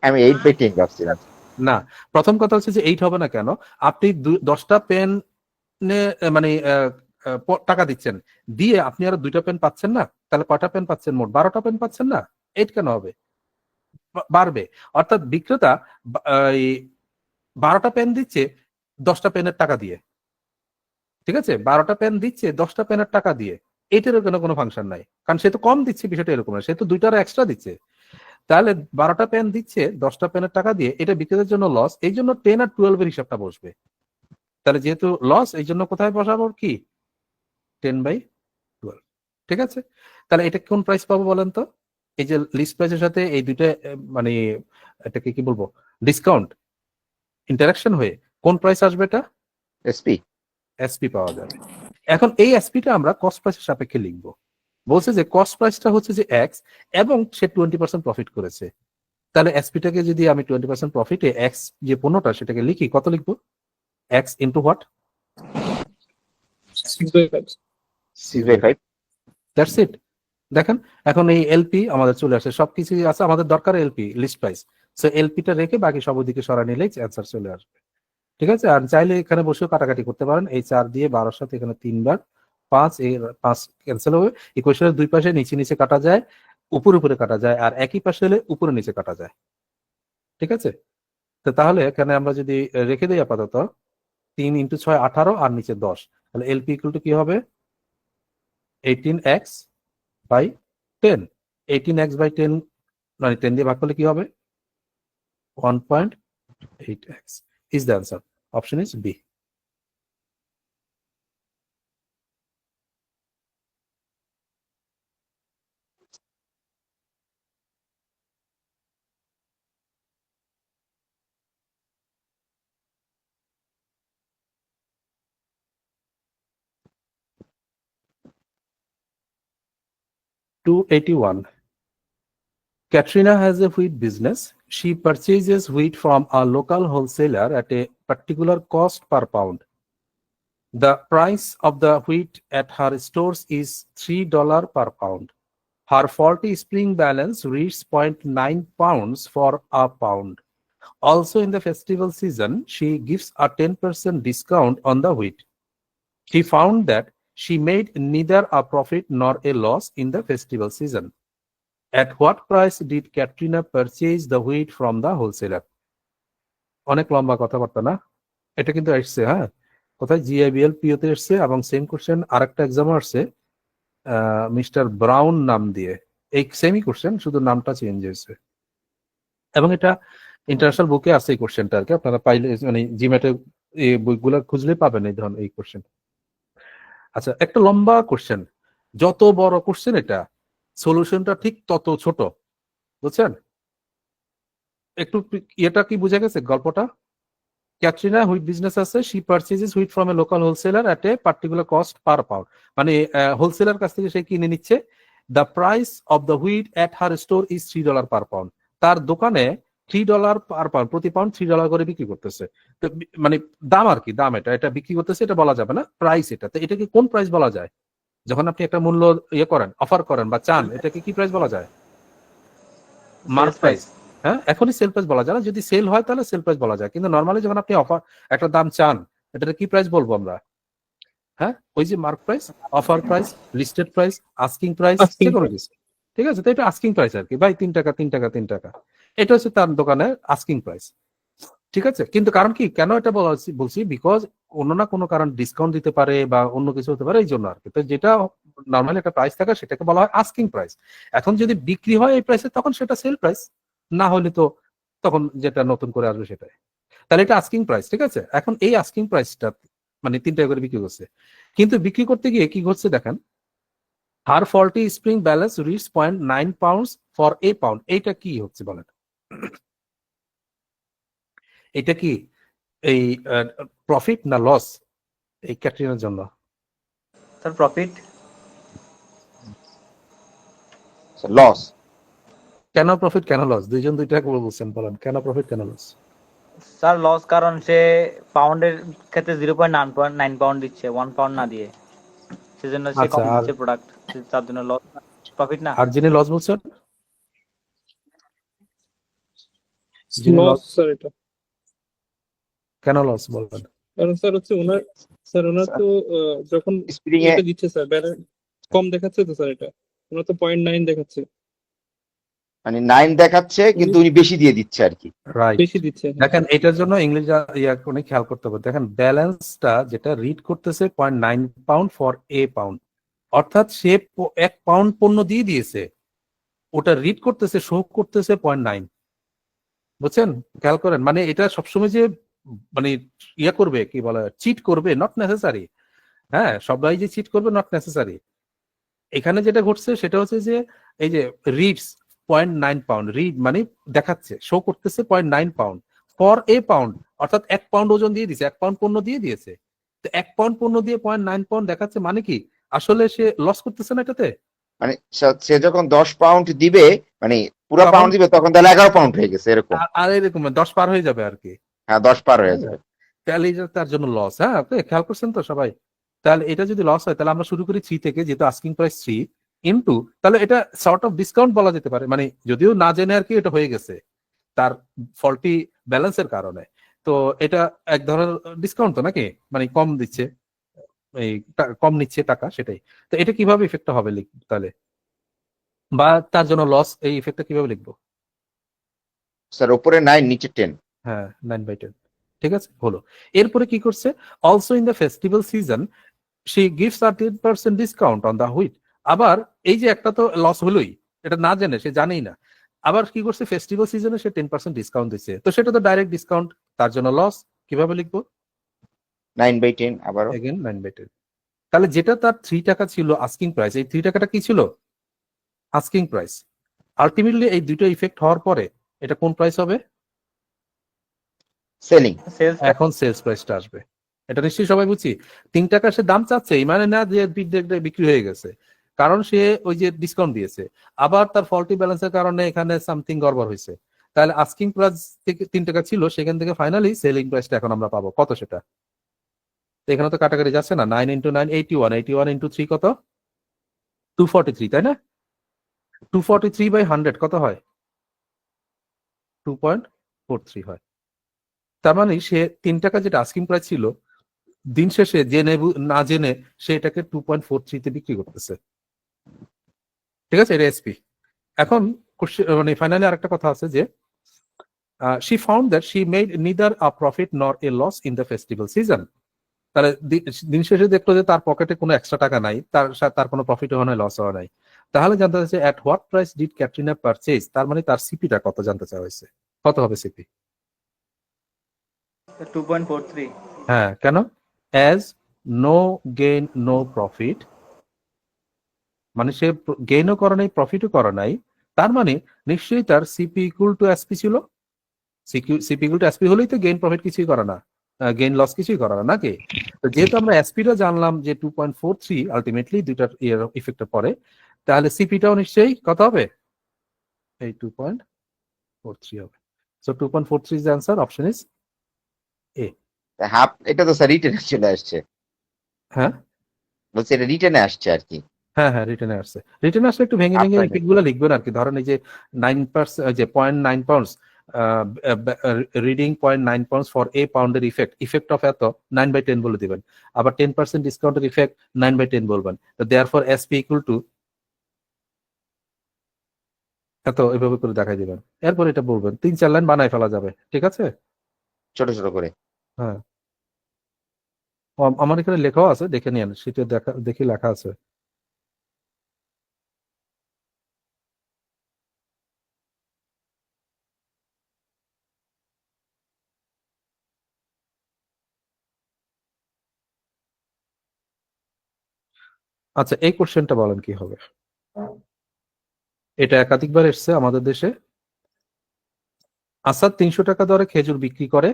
আমি 8/10 ভাবছিলাম। না, প্রথম কথা হচ্ছে যে 8 হবে না কেন? আপনি 10টা পেন মানে টাকা দিচ্ছেন, দিয়ে আপনি আরো 2টা পেন পাচ্ছেন না, তাহলে কয়টা পেন পাচ্ছেন? মোট 12টা পেন পাচ্ছেন না। 8 কেন হবে? বাড়বে। অর্থাৎ বিক্রেতা এই 12টা পেন দিচ্ছে 10টা পেনের টাকা দিয়ে, ঠিক আছে? 12টা পেন দিচ্ছে 10টা পেনের টাকা দিয়ে, এটারও কোনো ফাংশন নাই, কারণ সে তো কম দিচ্ছে, বিষয়টা এরকম না, সে তো 2টার এক্সট্রা দিচ্ছে। তাহলে 12টা পেন দিচ্ছে 10টা পেনের টাকা দিয়ে, এটা বিক্রেতার জন্য লস, এই জন্য 10 আর 12 এর হিসাবটা বসবে। তাহলে যেহেতু লস, এই জন্য কোথায় বসাবো? কি 10/12, ঠিক আছে? তাহলে এটা কোন প্রাইস পাবো বলেন তো? এই যে লিস্ট প্রাইসের সাথে এই দুইটা মানে এটাকে কি বলবো, ডিসকাউন্ট ইন্টারাকশন হয়ে কোন প্রাইস আসবে? এটা এসপি। এসপি পাওয়া যাবে। এখন এই এসপিটা আমরা কস্ট প্রাইসের সাপেক্ষে লিখবো। বলছে যে কস্ট প্রাইসটা হচ্ছে যে এক্স এবং সে 20% প্রফিট করেছে। তাহলে এসপিটাকে যদি আমি 20% প্রফিটে এক্স যে পণ্যটা সেটাকে লিখি, কত লিখবো? X into what? 6/5। 6/5। That's it. দেখেন, এখন এই এলপি আমাদের চলে আসে, সবকিছু আছে আমাদের দরকার এলপি, লিস্ট প্রাইস। সো এলপিটা রেখে বাকি সব ওদিকে সরা নিলেই অ্যান্সার চলে আসবে, ঠিক আছে? আর চাইলে এখানে বসেও কাটাকাটি করতে পারেন। এই 4 দিয়ে 12 সাথে এখানে 3 বার 5, এই 5 ক্যান্সেল হবে। ইকুয়েশনের দুই পাশে নিচে নিচে কাটা যায়, উপরে উপরে কাটা যায়, আর একই পাশে হলে উপরে নিচে কাটা যায়, ঠিক আছে? তো তাহলে এখানে আমরা যদি রেখে দিই আপাতত 3 × 6 18 আর নিচে 10, তাহলে এলপি ইকুয়াল টু কি হবে 18x বাই 10, 18x বাই 10 মানে 10 দিয়ে ভাগ করলে কি হবে 1.8x is the answer. Option is B. $281. Katrina has a wheat business. She purchases wheat from a local wholesaler at a particular cost per pound. The price of the wheat at her stores is $3 per pound. Her faulty spring balance reaches 0.9 pounds for a pound. Also in the festival season, she gives a 10% discount on the wheat. She found that she made neither a profit nor a loss in the festival season. At what price did Katrina purchase the wheat from the wholesaler? অনেক লম্বা কথাবার্তা না, এটা কিন্তু আসছে হ্যাঁ কোথায় জিআইবিএল পিওতে আসছে এবং সেম কোশ্চেন আরেকটা এক্সামে আসছে মিস্টার ব্রাউন নাম দিয়ে, এই সেমই কোশ্চেন শুধু নামটা চেঞ্জ হয়েছে এবং এটা ইন্টারন্যাশনাল বুকে আছে এই কোশ্চেনটা আর কি, আপনারা পাইলে মানে জিম্যাটে এই বইগুলো খুঁজলে পাবেন এই ধরনের এই কোশ্চেন। আচ্ছা একটা লম্বা কোশ্চেন, যত বড় কোশ্চেন এটা সলিউশনটা ঠিক তত ছোট, বুঝছেন? একটু এটা কি বুঝে গেছে গল্পটা? ক্যাটরিনা হুইট বিজনেস আছে, she purchases wheat from a local wholesaler at a particular cost per pound, মানে হোলসেলার কাছ থেকে সে কিনে নিচ্ছে। The price of the wheat at her store is $3 per pound. তার দোকানে $3 পার পাউন্ড, প্রতি পাউন্ড $3 করে বিক্রি করতেছে। তো মানে দাম আর কি, দাম এটা এটা বিক্রি করতেছে, এটা বলা যাবে না, প্রাইস এটা। তো এটাকে কোন প্রাইস বলা যায়? যখন আপনি একটা মূল্য ইয়ে করেন, অফার করেন বা চান, এটাকে কি প্রাইস বলা যায়? Mark price. হ্যাঁ, এখনই সেল প্রাইস বলা যায় না, যদি সেল হয় তাহলে সেল প্রাইস বলা যায়, কিন্তু নরমালি যখন আপনি অফার একটা দাম চান, এটা কি প্রাইস বলবো আমরা? হ্যাঁ, ওই যে mark price, offer price, listed price, asking price, Asking যে কোনো price. কিছু। ঠিক আছে, তো এটা আস্কিং প্রাইস আর কি, ভাই 3 টাকা 3 টাকা 3 টাকা, এটা হচ্ছে তার দোকানে আস্কিং প্রাইস। ঠিক আছে, কিন্তু কারণ কি, কেন এটা বলছি, বিকজ কোনো না কোনো কারণ ডিসকাউন্ট দিতে পারে বা অন্য কিছু হতে পারে, এই জন্য আর কি। তো যেটা নর্মালি একটা প্রাইস থাকে সেটাকে বলা হয় আস্কিং প্রাইস। এখন যদি বিক্রি হয় এই প্রাইসে তখন সেটা সেল প্রাইস, না হলে তো তখন যেটা নতুন করে আসবে সেটাই। তাহলে এটা আস্কিং প্রাইস, ঠিক আছে। এখন এই আস্কিং প্রাইসটা মানে 3 টাকা করে বিক্রি করছে, কিন্তু বিক্রি করতে গিয়ে কি ঘটছে দেখেন, her faulty spring balance reach 0.9 pounds for a pound. এইটা কি হচ্ছে বলেন? এটা কি এই প্রফিট না লস এই ক্যাটরিনার জন্য? Sir profit. লস। কেন প্রফিট কেন লস? দুইজন দুইটা করে বলছেন, বলেন কেন প্রফিট কেন লস? স্যার লস কারণ সে পাউন্ডের ক্ষেত্রে 0.9 পাউন্ড দিচ্ছে, 1 পাউন্ড না দিয়ে, সেজন্য সে আচ্ছা, কম আর দিচ্ছে প্রোডাক্ট, তার জন্য লস, প্রফিট না। আর যিনি লস বলছেন, যিনি লস লস স্যার এটা, কেন লস বলবেন? কারণ স্যার হচ্ছে ওনার তো যখন স্প্রিং এ এটা দিচ্ছে স্যার ব্যালেন্স কম দেখাচ্ছে তো স্যার, এটা ওনার তো 0.9 দেখাচ্ছে, মানে 9 দেখাচ্ছে কিন্তু উনি বেশি দিয়ে দিচ্ছে আর কি। রাইট, বেশি দিচ্ছে। হ্যাঁ। দেখেন এটার জন্য ইংলিশ অনেক খেয়াল করতে হবে। দেখেন ব্যালেন্সটা যেটা রিড করতেছে 0.9 পাউন্ড ফর এ পাউন্ড, অর্থাৎ সে 1 পাউন্ড পণ্য দিয়ে দিয়েছে, ওটা রিড করতেছে, শো করতেছে 0.9। বুঝছেন? খেয়াল করেন, মানে এটা সবসময় যে মানে ইয়ে করবে, কি বলে, চিট করবে, নট নেসেসারি। হ্যাঁ, সবাই যে চিট করবে নট নেসেসারি। এখানে যেটা ঘটছে সেটা হচ্ছে যে এই যে রিডস 0.9 পাউন্ড, রিড মানে দেখাচ্ছে, শো করতেছে 0.9 পাউন্ড ফর এ পাউন্ড, অর্থাৎ 1 পাউন্ড ওজন দিয়ে দিয়েছে, 1 পাউন্ড পণ্য দিয়ে দিয়েছে। তো 1 পাউন্ড পণ্য দিয়ে 0.9 পাউন্ড দেখাচ্ছে, মানে কি আসলে সে লস করতেছে না এটাতে? মানে সে যখন 10 পাউন্ড দিবে, মানে পুরো তখন পাউন্ড দিবে, তখন তাহলে 11 পাউন্ড হয়ে গেছে এরকম। আর এরকম 10 পার হয়ে যাবে আর কি। হ্যাঁ, 10 পার হয়ে যাবে। তাহলে এটা তার জন্য লস। হ্যাঁ, আপনি খেয়াল করছেন তো সবাই? তাহলে এটা যদি লস হয়, তাহলে আমরা শুরু করি 3 থেকে, যেহেতু আস্কিং প্রাইস 3 ইনটু, তাহলে এটা সর্ট অফ ডিসকাউন্ট বলা যেতে পারে, মানে যদিও না জেনে আর কি এটা হয়ে গেছে তার ফল্টি ব্যালেন্সের কারণে। তো এটা এক ধরনের ডিসকাউন্ট তো নাকি, মানে কম দিচ্ছে, এই কম নিচ্ছে টাকা, সেটাই। তো এটা কিভাবে ইফেক্টটা হবে তাহলে, বা তার জন্য লস, এই ইফেক্টটা কিভাবে লিখবো? স্যার উপরে 9 নিচে 10। হ্যাঁ, 9/10, ঠিক আছে, হলো। এরপরে কি করছে, also in the festival season she gives a 10% discount on the wheat. আবার এই যে একটা তো লস হলোই, এটা না জেনে, সে জানেই না, আবার কি করছে ফেস্টিভ্যাল সিজনে সে 10% ডিসকাউন্ট দিচ্ছে, তো সেটা তো ডাইরেক্ট ডিসকাউন্ট, তার জন্য লস। কিভাবে লিখবো? 9/10 আবারও। এগেন 9/10। তাহলে যেটা তার 3 টাকা ছিল আস্কিং প্রাইস, এই 3 টাকাটা কি ছিল? Asking price. আলটিমেটলি এই দুটো ইফেক্ট হওয়ার পরে এটা কোন প্রাইস হবে? সেলিং। সেলস এখন সেলস প্রাইসটা আসবে। এটা নিশ্চয়ই সবাই বুঝছি। 3 টাকা সে দাম চাচ্ছে, এই মানে না যে বিক্রি হয়ে গেছে, কারণ সে ওই যে ডিসকাউন্ট দিয়েছে, আবার তার ফল্টি ব্যালেন্সের কারণে এখানে সামথিং গড়বড় হয়েছে। তাহলে আস্কিং প্রাইস থেকে 3 টাকা ছিল, সেখান থেকে ফাইনালি সেলিং প্রাইসটা এখন আমরা পাবো কত সেটা। তো এখানে তো কাটাকাটি যাচ্ছে না, 9 × 9 81, 81 × 3 কত? 243, তাই না? 243/100 কত হয়? 2.43 হয়। তার মানে সে 3 টাকা যেটা আস্কিং প্রাইস ছিল, দিন শেষে জেনে না জেনে সে এটাকে 2.43 তে বিক্রি করতেছে। ঠিক আছে, এটা এসপি। এখন মানে ফাইনালি আরেকটা কথা আছে যে she found that she made neither a profit nor a loss in the festival season. তাহলে দিন শেষে দেখলো যে তার পকেটে কোনো এক্সট্রা টাকা নাই, তার কোনো প্রফিট হওয়া নাই, লস হওয়া নাই। তাহলে জানতে চাইছে at what price did Katrina purchase, তার মানে তার সিপিটা কত জানতে চাওয়া হয়েছে। কত হবে সিপি? 2.43। হ্যাঁ, কেন? as no gain no profit, মানে সে গেইনও করে নাই, প্রফিটও করে নাই, তার মানে নিশ্চয়ই তার সিপি ইকুয়াল টু এসপি ছিল। সিপি ইকুয়াল টু এসপি হলেই তো গেইন প্রফিট কিছুই করে না, গেইন লস কিছুই করে না, নাকি? তো যেহেতু আমরা এসপিটা জানলাম যে 2.43 আলটিমেটলি দুইটার ইফেক্টের পরে, তাহলে সিপিটাও নিশ্চয়ই কত হবে? এই 2.43 হবে। So 2.43 is the answer, option is a. Half, এটা তো স্যার রিটেনে চলে আসছে। হ্যাঁ বলছি এটা রিটেনে আসছে আর কি। হ্যাঁ হ্যাঁ, রিটার্নে আসছে। রিটার্নে আসলে একটু ভেঙে ভেঙে আপনার ইফেক্ট গুলো লিখবেন আর কি। ধরেন এই যে 9%, যে 0.9 পাউন্ডস রিডিং 0.9 পাউন্ডস ফর এ পাউন্ডের ইফেক্ট অফ এত 9/10 বলে দিবেন। আবার 10% ডিসকাউন্টের ইফেক্ট 9/10 বলবেন। তো দেয়ারফর এসপি ইকুয়াল টু এত, এভাবে করে দেখাই দিবেন। এরপর এটা বলবেন, 3-4 লাইন বানাই ফেলা যাবে। ঠিক আছে? ছোট ছোট করে। হ্যাঁ, আমার এখানে লেখাও আছে, দেখে নিন, শীটে দেখি লেখা আছে। আচ্ছা, এই কোশ্চেনটা বলেন কি হবে। এটা একাধিকবার এসছে আমাদের দেশে। আসাদ 300 টাকা দরে খেজুর বিক্রি করে।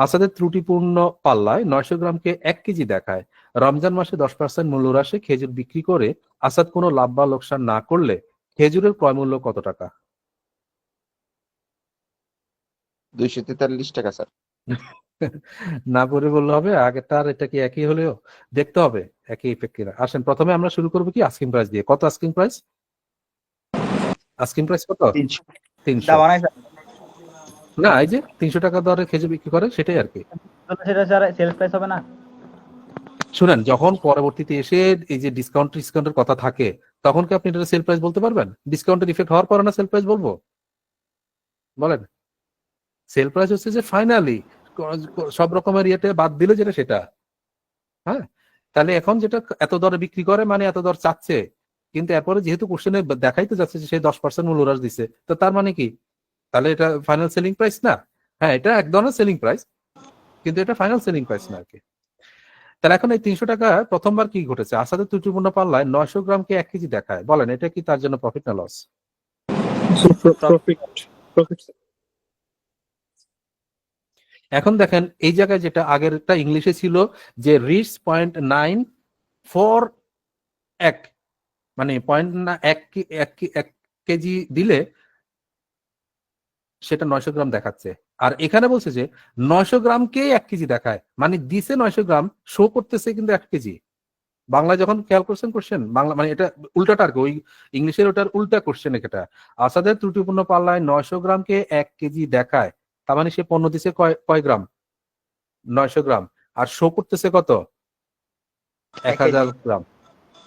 আসাদের ত্রুটিপূর্ণ পাল্লায় 900 গ্রামকে 1 কেজি দেখায়। রমজান মাসে 10% মূল্য হ্রাসে খেজুর বিক্রি করে আসাদ কোনো লাভ বা লোকসান না করলে খেজুরের ক্রয় মূল্য কত টাকা? 243 টাকা স্যার। না পড়ে বললে হবে, আগেরটা আর এটা কি একই হলেও দেখতে হবে একই ইফেক্ট কিনা। আসেন, প্রথমে আমরা শুরু করবো কি আস্কিং প্রাইস দিয়ে। কত আস্কিং প্রাইস? আস্কিং প্রাইস কত? 300। দাম নাই না, এই যে 300 টাকা দরে খেজুর বিক্রি করে, সেটাই আর কি। সেটা স্যার সেলস প্রাইস হবে না? শুনেন, যখন পরবর্তীতে এসে এই যে ডিসকাউন্টের কথা থাকে, তখন কি আপনি এটা সেল প্রাইস বলতে পারবেন? ডিসকাউন্টের ইফেক্ট হওয়ার পরে না সেল প্রাইস বলবো? বলেন। সেল প্রাইস হচ্ছে যে ফাইনালি সব রকমের ইয়েতে বাদ দিলে যেটা, সেটা। হ্যাঁ, তাহলে এখন যেটা এত দরে বিক্রি করে মানে এত দর চাচ্ছে, কিন্তু এরপরে যেহেতু কোশ্চেনে দেখাইতে যাচ্ছে যে সে 10% মূল্য হ্রাস দিচ্ছে, তো তার মানে কি? তাহলে এটা ফাইনাল সেলিং প্রাইস না? হ্যাঁ, এটা এক ধরনের সেলিং প্রাইস, কিন্তু এটা ফাইনাল সেলিং প্রাইস না আর কি। তাহলে এখন এই 300 টাকা প্রথমবার কি ঘটেছে? আসাদের ত্রুটিপূর্ণ পাল্লায় 900 গ্রামকে 1 কেজি দেখায়। বলেন, এটা কি তার জন্য প্রফিট না লস? প্রফিট। প্রফিট। এখন দেখেন এই জায়গায় যেটা আগেরটা ইংলিশে ছিল যে রিচ 0.941, মানে এক কেজি দিলে সেটা 900 গ্রাম দেখাচ্ছে। আর এখানে বলছে যে 900 গ্রামকে 1 কেজি দেখায়, মানে দিছে 900 গ্রাম, শো করতেছে কিন্তু 1 কেজি। বাংলায় যখন খেয়াল করছেন কোশ্চেন, বাংলা মানে এটা উল্টাটা আর কি, ওই ইংলিশের ওটার উল্টা কোশ্চেন এটা। আসাদের ত্রুটিপূর্ণ পাল্লায় 900 গ্রামকে 1 কেজি দেখায়, তার মানে সে পণ্য দিছে কয় গ্রাম? 900 গ্রাম। আর শো করতেছে কত? 1000 গ্রাম।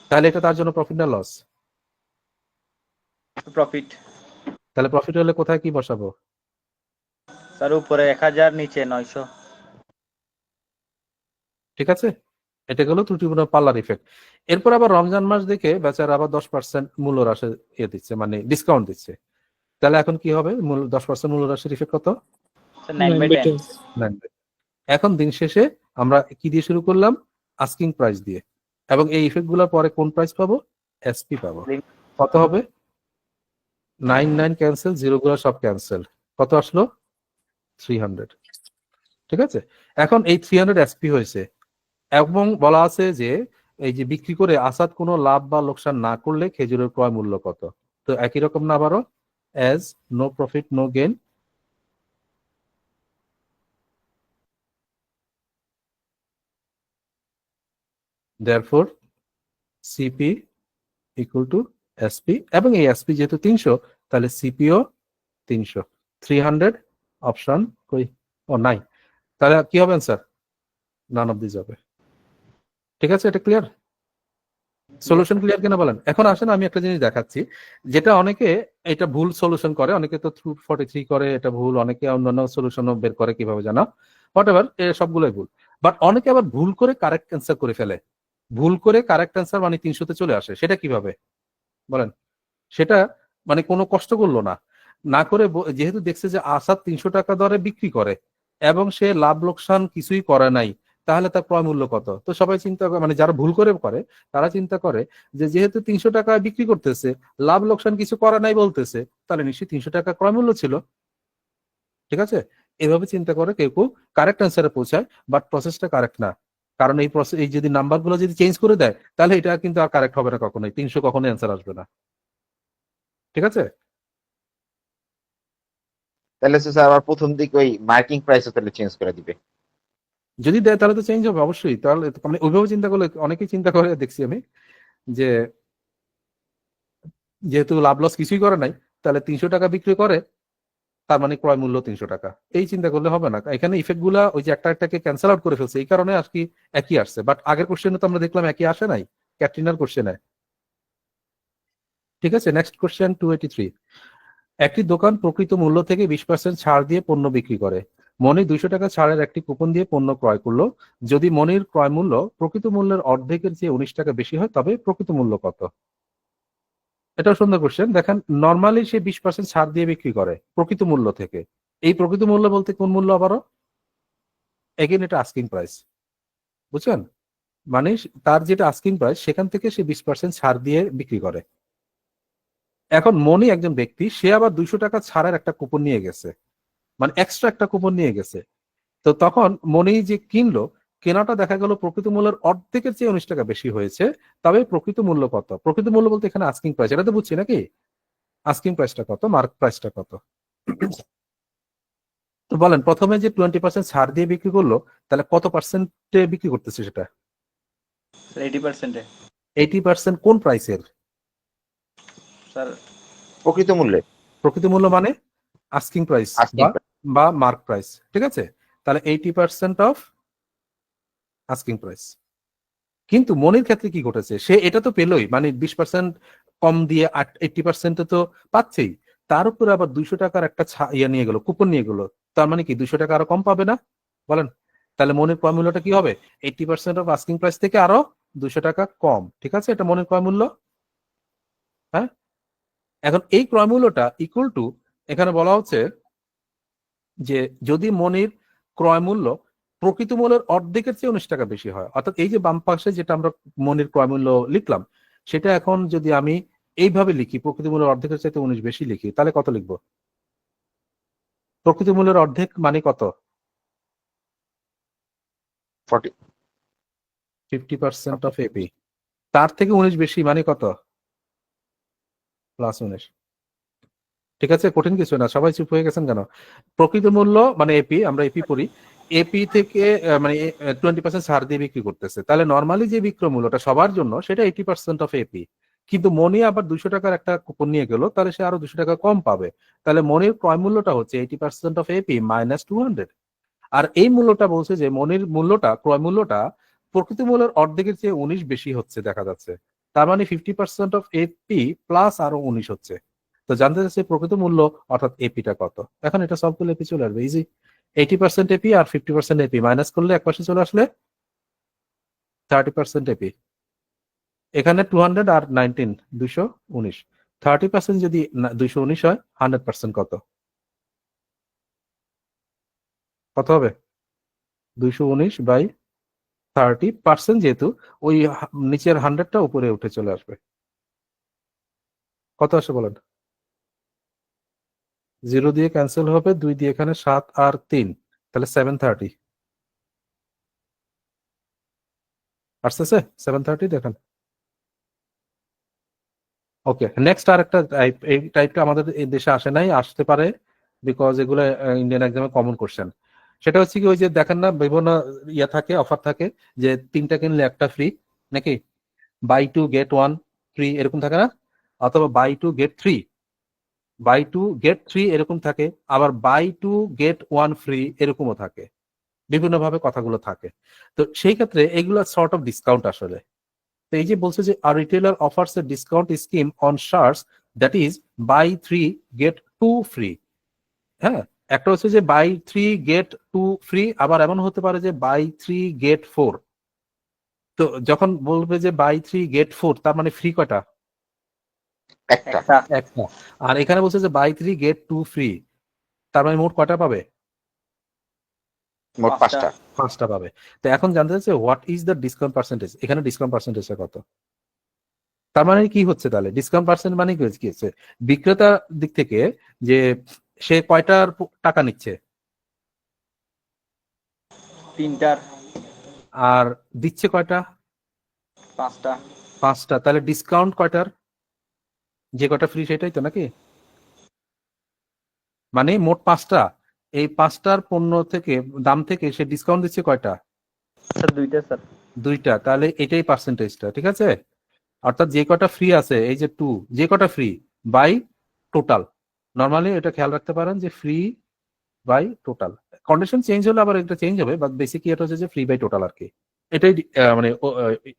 তাহলে এটা তার জন্য প্রফিট না লস? প্রফিট। তাহলে প্রফিট হলে কোথায় কি বসাবো? স্যার উপরে 1000, নিচে 900। ঠিক আছে, এটা গেল ত্রুটিপূর্ণ পাল্লার ইফেক্ট। এরপর আবার রমজান মাস দেখে বেচারা আবার 10% মূল্য হ্রাসে দিচ্ছে, মানে ডিসকাউন্ট দিচ্ছে। তাহলে এখন কি হবে? 10% মূল্য হ্রাসের ইফেক্ট কত? 9/10। 9। এখন দিন শেষে আমরা কি দিয়ে শুরু করলাম? আস্কিং প্রাইস দিয়ে। এবং এই ইফেক্ট গুলোর পরে কোন প্রাইস পাবো? এসপি পাবো। কত হবে? 9 ক্যান্সেল, 0 গুলো সব ক্যান্সেল। কত আসলো? 300। ঠিক আছে, এখন এই 300 এসপি হয়েছে এবং বলা আছে যে এই যে বিক্রি করে আসাদ কোনো লাভ বা লোকসান না করলে খেজুরের ক্রয় মূল্য কত? তো একই রকম না আবারও, as no profit no gain, therefore C P equal to S P, এবং এই এসপি যেহেতু 300 তাহলে সিপিও 300। 300 অপশন কই? ও নাই। তাহলে কি হবে স্যার? নান অফ দিস হবে। ঠিক আছে, এটা ক্লিয়ার? সলিউশন ক্লিয়ার কিনা বলেন। এখন আসেন আমি একটা জিনিস দেখাচ্ছি, যেটা অনেকে এটা ভুল সলিউশন করে, অনেকে তো 43 করে, এটা ভুল। অনেকে অন্যান্য সলিউশনও বের করে, কিভাবে জানা, হোয়াট এভার, সবগুলোই ভুল। বাট অনেকে আবার ভুল করে কারেক্ট অ্যান্সার করে ফেলে। ভুল করে কারেক্ট অ্যান্সার মানে 300-তে চলে আসে। সেটা কিভাবে বলেন? সেটা মানে কোনো কষ্ট করলো না, না করে যেহেতু দেখছে যে আসাদ 300 টাকা দরে বিক্রি করে এবং সে লাভ লোকসান কিছুই করে নাই, তাহলে তার ক্রয় মূল্য কত? তো সবাই চিন্তা করে, মানে যারা ভুল করে তারা চিন্তা করে যে যেহেতু 300 টাকা বিক্রি করতেছে, লাভ লোকসান কিছু করে নাই বলতেছে, তাহলে নিশ্চয়ই 300 টাকা ক্রয় মূল্য ছিল। ঠিক আছে, এভাবে চিন্তা করে কেউ কেউ কারেক্ট অ্যান্সারে পৌঁছায়, বাট প্রসেসটা কারেক্ট না। কারণ এই প্রসেস, এই যদি নাম্বারগুলো যদি চেঞ্জ করে দেয়, তাহলে এটা কিন্তু আর কারেক্ট হবে না কখনোই। 300 কখনোই অ্যান্সার আসবে না। ঠিক আছে, তাহলে স্যার আবার প্রথম দিকে ওই মার্কিং প্রাইসও তাহলে চেঞ্জ করে দিবে। যদি দেয় তাহলে তো চেঞ্জ হবে অবশ্যই। তাহলে মানে ওইভাবে চিন্তা করলে, অনেকেই চিন্তা করে দেখছি আমি, যে যেহেতু লাভ লস কিছুই করে নাই, তাহলে 300 টাকা বিক্রি করে, তার মানে ক্রয় মূল্য 300 টাকা। এই চিন্তা করলে হবে না। এখানে ইফেক্ট গুলা ওই যে একটা একটাকে ক্যান্সেল আউট করে ফেলছে, এই কারণে আর কি একই আসছে। বাট আগের কোশ্চেনে তো আমরা দেখলাম একই আসে নাই, ক্যাটরিনার কোশ্চেনে। ঠিক আছে, নেক্সট কোশ্চেন 283। একটি দোকান প্রকৃত মূল্য থেকে 20% ছাড় দিয়ে পণ্য বিক্রি করে। মনি 200 টাকা ছাড়ের একটি কুপন দিয়ে পণ্য ক্রয় করলো। যদি মনির ক্রয় মূল্য প্রকৃত মূল্যের অর্ধেকের চেয়ে 19 টাকা বেশি হয়, তবে প্রকৃত মূল্য কত? এটাও সুন্দর কোশ্চেন। দেখেন, নর্মালি সে 20% ছাড় দিয়ে বিক্রি করে প্রকৃত মূল্য থেকে। এই প্রকৃত মূল্য বলতে কোন মূল্য আবারও? এগেন এটা আস্কিং প্রাইস, বুঝছেন? মানে তার যেটা আস্কিং প্রাইস, সেখান থেকে সে 20% ছাড় দিয়ে বিক্রি করে। এখন মনি একজন ব্যক্তি, সে আবার 200 টাকা ছাড়ের একটা কুপন নিয়ে গেছে, মানে এক্সট্রা একটা কুপন নিয়ে গেছে। তো তখন মনি যে কিনলো, কেনাটা দেখা গেল প্রকৃত মূল্যের অর্ধেকের চেয়ে 19 টাকা বেশি হয়েছে, তবে প্রকৃত মূল্য কত? প্রকৃত মূল্য বলতে এখানে আস্কিং প্রাইস, এটা তো বুঝছি নাকি? আস্কিং প্রাইসটা কত, মার্ক প্রাইসটা কত? তো বলেন, প্রথমে যে 20% ছাড় দিয়ে বিক্রি করলো, তাহলে কত পার্সেন্টে বিক্রি করতেছে সেটা? 80%-এ 80% কোন প্রাইসের? স্যার। প্রকৃত মূল্যে। প্রকৃত মূল্য মানে আস্কিং প্রাইস আস্কিং বা মার্ক প্রাইস। ঠিক আছে, তাহলে 80% অফ আস্কিং প্রাইস। কিন্তু মনির ক্ষেত্রে কি ঘটেছে? সে এটা তো পেলই, মানে 20% কম দিয়ে 80% তো পাচ্ছেই, তার উপরে আবার 200 টাকার একটা ইয়ে নিয়ে গেল, কুপন নিয়ে গেল। তার মানে কি 200 টাকা আরো কম পাবে না? বলেন, তাহলে মনির ক্রয় মূল্যটা কি হবে? 80% অফ আস্কিং প্রাইস থেকে আরো 200 টাকা কম। ঠিক আছে, এটা মনির ক্রয় মূল্য। হ্যাঁ, এখন এই ক্রয় মূল্যটা ইকুয়াল টু, এখানে বলা হচ্ছে যে যদি মনির ক্রয় মূল্য প্রকৃত মূল্যের অর্ধেকের চেয়ে 19 টাকা বেশি হয়, অর্থাৎ এই যে বাম পাশে যেটা আমরা মনির ক্রয় মূল্য লিখলাম, সেটা এখন যদি আমি এইভাবে লিখি, প্রকৃত মূল্যের অর্ধেকের চাইতে 19 বেশি লিখি, তাহলে কত লিখবো? প্রকৃত মূল্যের অর্ধেক মানে কত? 40। 50% অফ এপি। তার থেকে 19 বেশি মানে কত? প্লাস 19। ঠিক আছে, কঠিন কিছু না। সবাই চুপ হয়ে গেছেন কেন? প্রকৃত মূল্য মানে এপি, আমরা এপি পড়ি। এপি থেকে মানে 20% ছাড় দিয়ে বিক্রি করতেছে, তাহলে নর্মালি যে বিক্রয় মূল্যটা সবার জন্য সেটা 80% অফ এপি। কিন্তু মনি আবার 200 টাকার একটা কুপন নিয়ে গেল, তাহলে সে আরো 200 টাকা কম পাবে। তাহলে মনির ক্রয় মূল্যটা হচ্ছে 80% অফ এপি মাইনাস 200। আর এই মূল্যটা বলছে যে মনির মূল্যটা, ক্রয় মূল্যটা প্রকৃত মূল্যের অর্ধেকের চেয়ে 19 বেশি হচ্ছে দেখা যাচ্ছে। তার মানে 50% অফ এপি প্লাস আরো 19 হচ্ছে। তো জানতে চাচ্ছে প্রকৃত মূল্য অর্থাৎ এপিটা কত। এখন এটা সলভ করলে এপি চলে আসবে ইজি। 80% এপি আর 50% এপি মাইনাস করলে এক পাশে চলে আসলে 30% এপি, এখানে 200 আর 19 219, 30% যদি 219 হয় 100% কত কত হবে? 219 বাই 30%, যেহেতু ওই নিচের 100টা উপরে উঠে চলে আসবে, কত আসে বলেন? 0 দিয়ে ক্যান্সেল হবে, 2 দিয়ে এখানে 7 আর 3, তাহলে 730 আসতেছে, 730 দেখেন। ওকে, নেক্সট আর একটা টাইপ, এই টাইপটা আমাদের এই দেশে আসে নাই, আসতে পারে বিকজ এগুলো ইন্ডিয়ান এক্সামে কমন কোশ্চেন। সেটা হচ্ছে কি, ওই যে দেখেন না বিভিন্ন ইয়া থাকে, অফার থাকে যে 3টা কিনলে একটা ফ্রি, নাকি বাই 2 গেট 1 ফ্রি এরকম থাকে না, অথবা বাই 2 গেট 3, বাই 2 গেট 3 এরকম থাকে, আবার বাই 2 গেট 1 ফ্রি এরকমও থাকে, বিভিন্নভাবে কথাগুলো থাকে। তো সেই ক্ষেত্রে এগুলো সর্ট অফ ডিসকাউন্ট আসলে। তো এই যে বলছে যে আর retailer offers a discount scheme on shirts that is buy 3 get 2 free. হ্যাঁ, একটা হচ্ছে যে বাই 3 গেট 2 ফ্রি, আবার এমন হতে পারে যে বাই 3 গেট 4। তো যখন বলবে যে বাই 3 গেট 4, তার মানে ফ্রি কয়টা? একটা। একটা। একটা। আর এখানে বলছে যে বাই 3 গেট 2 ফ্রি, তার মানে মোট কয়টা পাবে? মোট 5টা। 5টা পাবে। তো এখন জানতে চাচ্ছে what is the discount percentage, এখানে ডিসকাউন্ট পার্সেন্টেজটা কত? তার মানে কি হচ্ছে তাহলে, ডিসকাউন্ট পার্সেন্ট মানে কি হচ্ছে, বিক্রেতার দিক থেকে যে সে কয়টার টাকা নিচ্ছে, 3টার। আর দিচ্ছে কয়টা? 5টা। 5টা। তাহলে ডিসকাউন্ট কয়টার? যে কয়টা ফ্রি সেটাই তো, নাকি? মানে মোট 5টা, এই 5টার পণ্য থেকে, দাম থেকে সে ডিসকাউন্ট দিচ্ছে কয়টা? স্যার 2টা স্যার। 2টা। তাহলে এটাই পার্সেন্টেজটা, ঠিক আছে? অর্থাৎ যে কটা ফ্রি আছে, এই যে 2, যে কটা ফ্রি বাই টোটাল। নর্মালি এটা খেয়াল রাখতে পারেন যে free by total, condition change হলে আবার এটা চেঞ্জ হবে, বাট বেসিক এটা হচ্ছে যে ফ্রি বাই টোটাল আর কি। এটাই মানে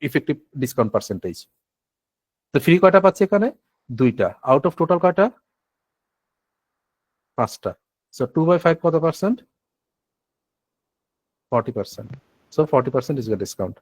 ইফেক্টিভ ডিসকাউন্ট পার্সেন্টেজ। তো ফ্রি কয়টা পাচ্ছে এখানে? 2টা। আউট অফ টোটাল কয়টা? 5টা। সো 2 বাই 5 কত percent? 40%। So 40% is the discount.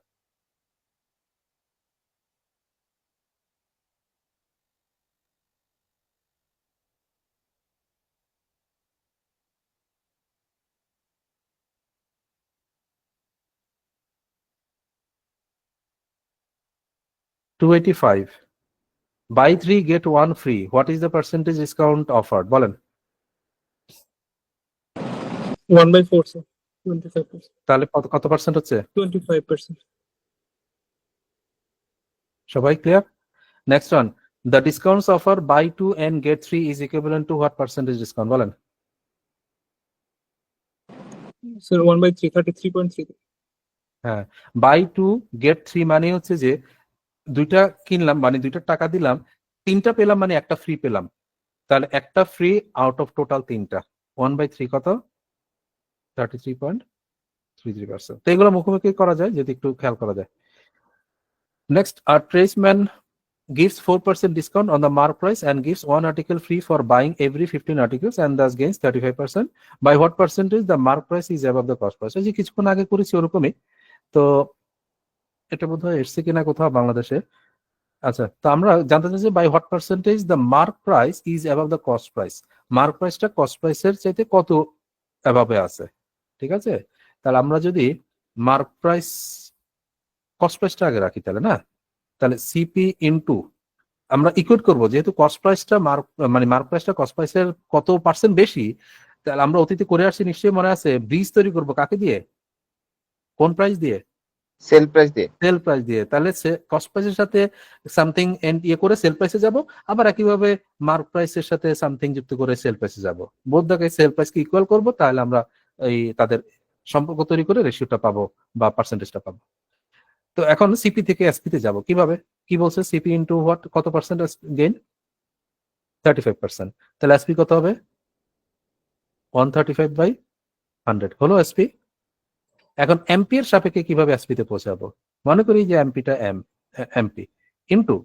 $285, buy 3 get 1 free, what is the percentage discount offered বলেন? 1/4 স্যার, 25%। তাহলে কত কত পার্সেন্ট হচ্ছে? 25%। সবাই clear? Next one, the discounts offer buy 2 and get 3 is equivalent to what percentage discount বলেন? Sir 1/3, 33.3। হ্যাঁ, by 2 gate 3 মানে হচ্ছে যে 2টা কিনলাম মানে 2টা টাকা দিলাম, 3টা পেলাম মানে একটা ফ্রি পেলাম, তাহলে একটা ফ্রি আউট অফ টোটাল 3টা, 1/3 কত? 33.33%। তো এগুলো মুখোমুখি করা যায় যদি একটু খেয়াল করা যায়। Next, R tradesman gives 4% discount on the mark price and gives 1 article free for buying every 15 articles and thus gains 35%. By what percentage the mark price is above the cost price? এই যে কিছুক্ষণ আগে করেছি ওরকমই। তো এটা বোধহয় এসছে কিনা কোথাও বাংলাদেশে। আচ্ছা, তো আমরা জানতে চাইছি by what percentage the mark price is above the cost price, mark প্রাইসটা কস্ট প্রাইসের চাইতে কত অ্যাবাভে আছে, ঠিক আছে? তাহলে আমরা যদি মার্ক প্রাইস কস্ট প্রাইসটা আগে রাখি তাহলে না, তাহলে সিপি ইনটু আমরা ইকুয়েট করব, যেহেতু কস্ট প্রাইসটা মার্ক প্রাইসটা কস্ট প্রাইসের কত পার্সেন্ট বেশি, তাহলে আমরা অতীতে করে আসছি নিশ্চয়ই মনে আছে, ব্রিজ তৈরি করব কাকে দিয়ে? কোন প্রাইস দিয়ে? সেল প্রাইস দিয়ে। সেল প্রাইস দিয়ে। তাহলে কস্ট প্রাইসের সাথে সামথিং ইয়ে করে সেল প্রাইসে যাব, আবার একইভাবে মার্ক প্রাইসের সাথে সামথিং যুক্ত করে সেল প্রাইসে যাব, বোথ দ্য কেস সেল প্রাইসকে ইকুয়াল করব, তাহলে আমরা এই তাদের সম্পর্ক তৈরি করে রেশিওটা পাবো বা পার্সেন্টেজটা পাবো। তো এখন সিপি থেকে এসপি তে যাব কিভাবে? কি বলছে, সিপি ইনটু হোয়াট, কত পার্সেন্ট গেইন? 35%। তাহলে এসপি কত হবে? 135/100 হলো এসপি। এখন এমপি এর সাপেক্ষে কিভাবে এসপি তে পৌঁছাবো? মনে করি যে এমপিটা এমপি ইনটু,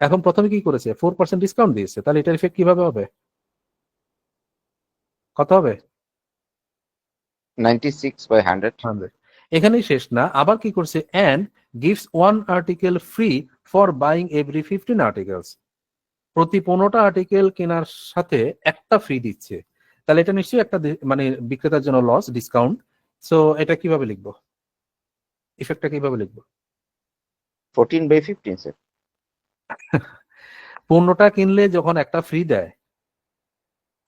এখন প্রথমে কি করেছে, 4% ডিসকাউন্ট দিয়েছে, তাহলে এটার ইফেক্ট কিভাবে হবে? কত হবে? 96/100। 100। এখানেই শেষ না, আবার কি করছে, and gives one article free for buying every 15 articles. প্রতি 15টা আর্টিকেল কেনার সাথে একটা ফ্রি দিচ্ছে, তাহলে এটা নিশ্চয়ই একটা মানে বিক্রেতার জন্য লস, ডিসকাউন্ট। সো এটা কিভাবে লিখবো, ইফেক্টটা কিভাবে লিখবো? 14/15 স্যার। 15টা কিনলে যখন একটা ফ্রি দেয়,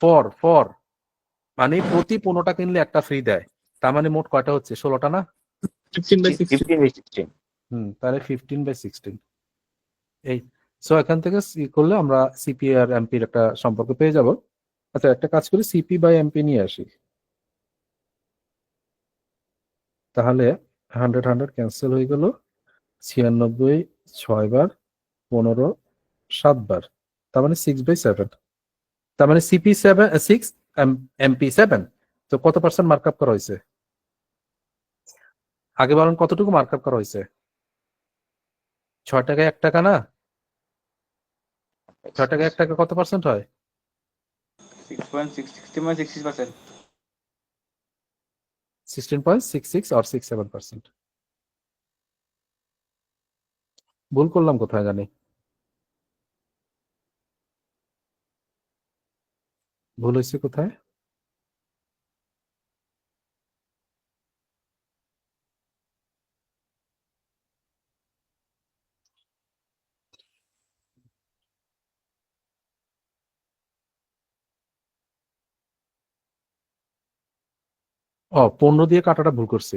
ফর মানে প্রতি 15টা কিনলে একটা ফ্রি দেয়, তার মানে মোট কয়টা হচ্ছে? 16টা না? 15/16 15/16 তাহলে 15/16 এই। সো এখান থেকে করলে আমরা সিপি আর এমপির একটা সম্পর্ক পেয়ে যাব। আচ্ছা, একটা কাজ করি, সিপি বাই এমপি নিয়ে আসি, তাহলে 100 ক্যান্সেল হয়ে গেল, 96 6 বার, 15 7 বার, তার মানে 6/7, তার মানে সিপি 6 এমপি 7। তো কত পার্সেন্ট মার্কআপ করা হয়েছে? আগে বলেন কতটুকু মার্কআপ করা হয়েছে? 6 টাকায় 1 টাকা না? 6 টাকায় 1 টাকা কত পার্সেন্ট হয়? 16.66%. 16.66 or 67%। ভুল করলাম কোথায় জানি, ভুল হয়েছে কোথায়? ও, 15 দিয়ে কাটাটা ভুল করছি।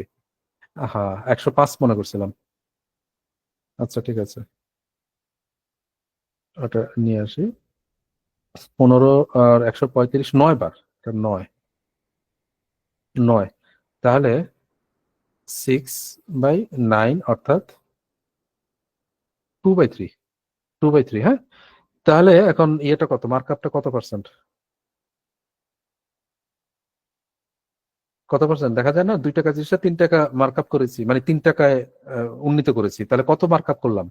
হ্যাঁ, 105 মনে করছিলাম। আচ্ছা ঠিক আছে, ওটা নিয়ে আসি। 15 আর 135 9 বার, এটা 9, তাহলে 6/9 অর্থাৎ 2/3। হ্যাঁ, তাহলে এখন ইয়েটা কত, মার্কআপটা কত পার্সেন্ট? কত পার্সেন্ট দেখা যায় না? 2 টাকা জিনিসটা 3 টাকা মার্কআপ করেছি, মানে 3 টাকায় উন্নীত করেছি, তাহলে কত মার্কআপ করলাম?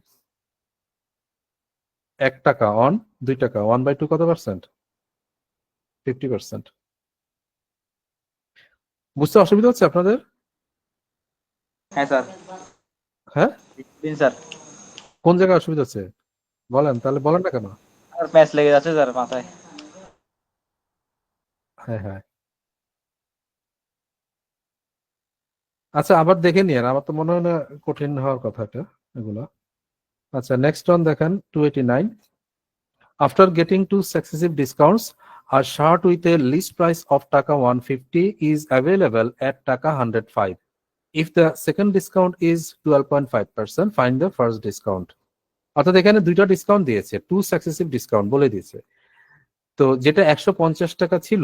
1 টাকা অন 2 টাকা, 1/2 কত পার্সেন্ট? 50%। বুঝতে অসুবিধা হচ্ছে আপনাদের? হ্যাঁ স্যার, হ্যাঁ, দিন স্যার। কোন জায়গায় অসুবিধা হচ্ছে বলেন, তাহলে বলেন না কেন? আর প্যাচ লেগে যাচ্ছে স্যার মাথায়। হ্যাঁ, আচ্ছা আবার দেখে নিন, আমার তো মনে হয় না কঠিন হওয়ার কথা এটা, এগুলো। আচ্ছা, নেক্সট ওয়ান দেখেন, 289। After getting two successive discounts, a shirt with a list price of taka 150 is available at taka 105. If the second discount is 12.5%, find the first discount. অর্থাৎ এখানে দুইটা ডিসকাউন্ট দিয়েছে, টু সাকসেসিভ ডিসকাউন্ট বলে দিয়েছে। তো যেটা 150 টাকা ছিল,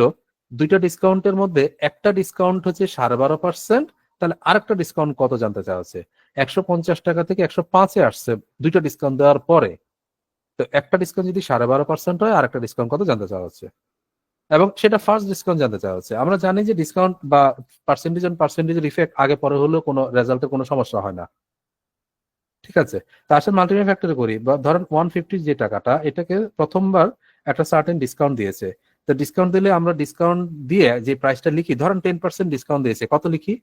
দুইটা ডিসকাউন্টের মধ্যে একটা ডিসকাউন্ট হচ্ছে 12.5%, তাহলে আরেকটা ডিসকাউন্ট কত জানতে চাওয়া হচ্ছে? 150 টাকা থেকে 105-এ আসছে দুইটা ডিসকাউন্ট দেওয়ার পরে, তো একটা ডিসকাউন্ট যদি 12.5% হয়, আর একটা ডিসকাউন্ট কত জানতে চাওয়া হচ্ছে, এবং সেটা ফার্স্ট ডিসকাউন্ট জানতে চাওয়া হচ্ছে। আমরা জানি যে ডিসকাউন্ট বা পার্সেন্টেজ অন পার্সেন্টেজের ইফেক্ট আগে পরে হলেও কোনো রেজাল্টের কোনো সমস্যা হয় না, ঠিক আছে? তা আসলে মাল্টিপ্লাই ফ্যাক্টরে করি, বা ধরেন 150 যে টাকাটা, এটাকে প্রথমবার একটা সার্টেন ডিসকাউন্ট দিয়েছে, তো ডিসকাউন্ট দিলে আমরা ডিসকাউন্ট দিয়ে যে প্রাইসটা লিখি, ধরেন 10% ডিসকাউন্ট দিয়েছে, কত লিখি?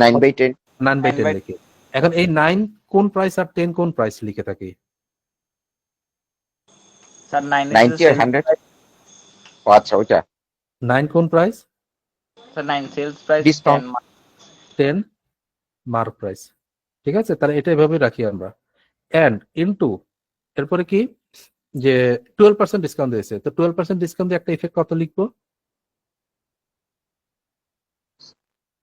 9/10 9/10 9/10 লিখি। এখন এই 9 কোন প্রাইস আর 10 কোন প্রাইস লিখে থাকি? স্যার 90 আর 100। ও আচ্ছা, ওইটা 9 কোন price? Sir 9 sales price, Discount। 10 mark price, ঠিক আছে? তাহলে এটা এভাবে রাখি আমরা, এন্ড ইনটু, এরপরে কি, যে 12% ডিসকাউন্ট দিয়েছে, তো 12% ডিসকাউন্ট দিয়ে একটা ইফেক্ট কত লিখবো?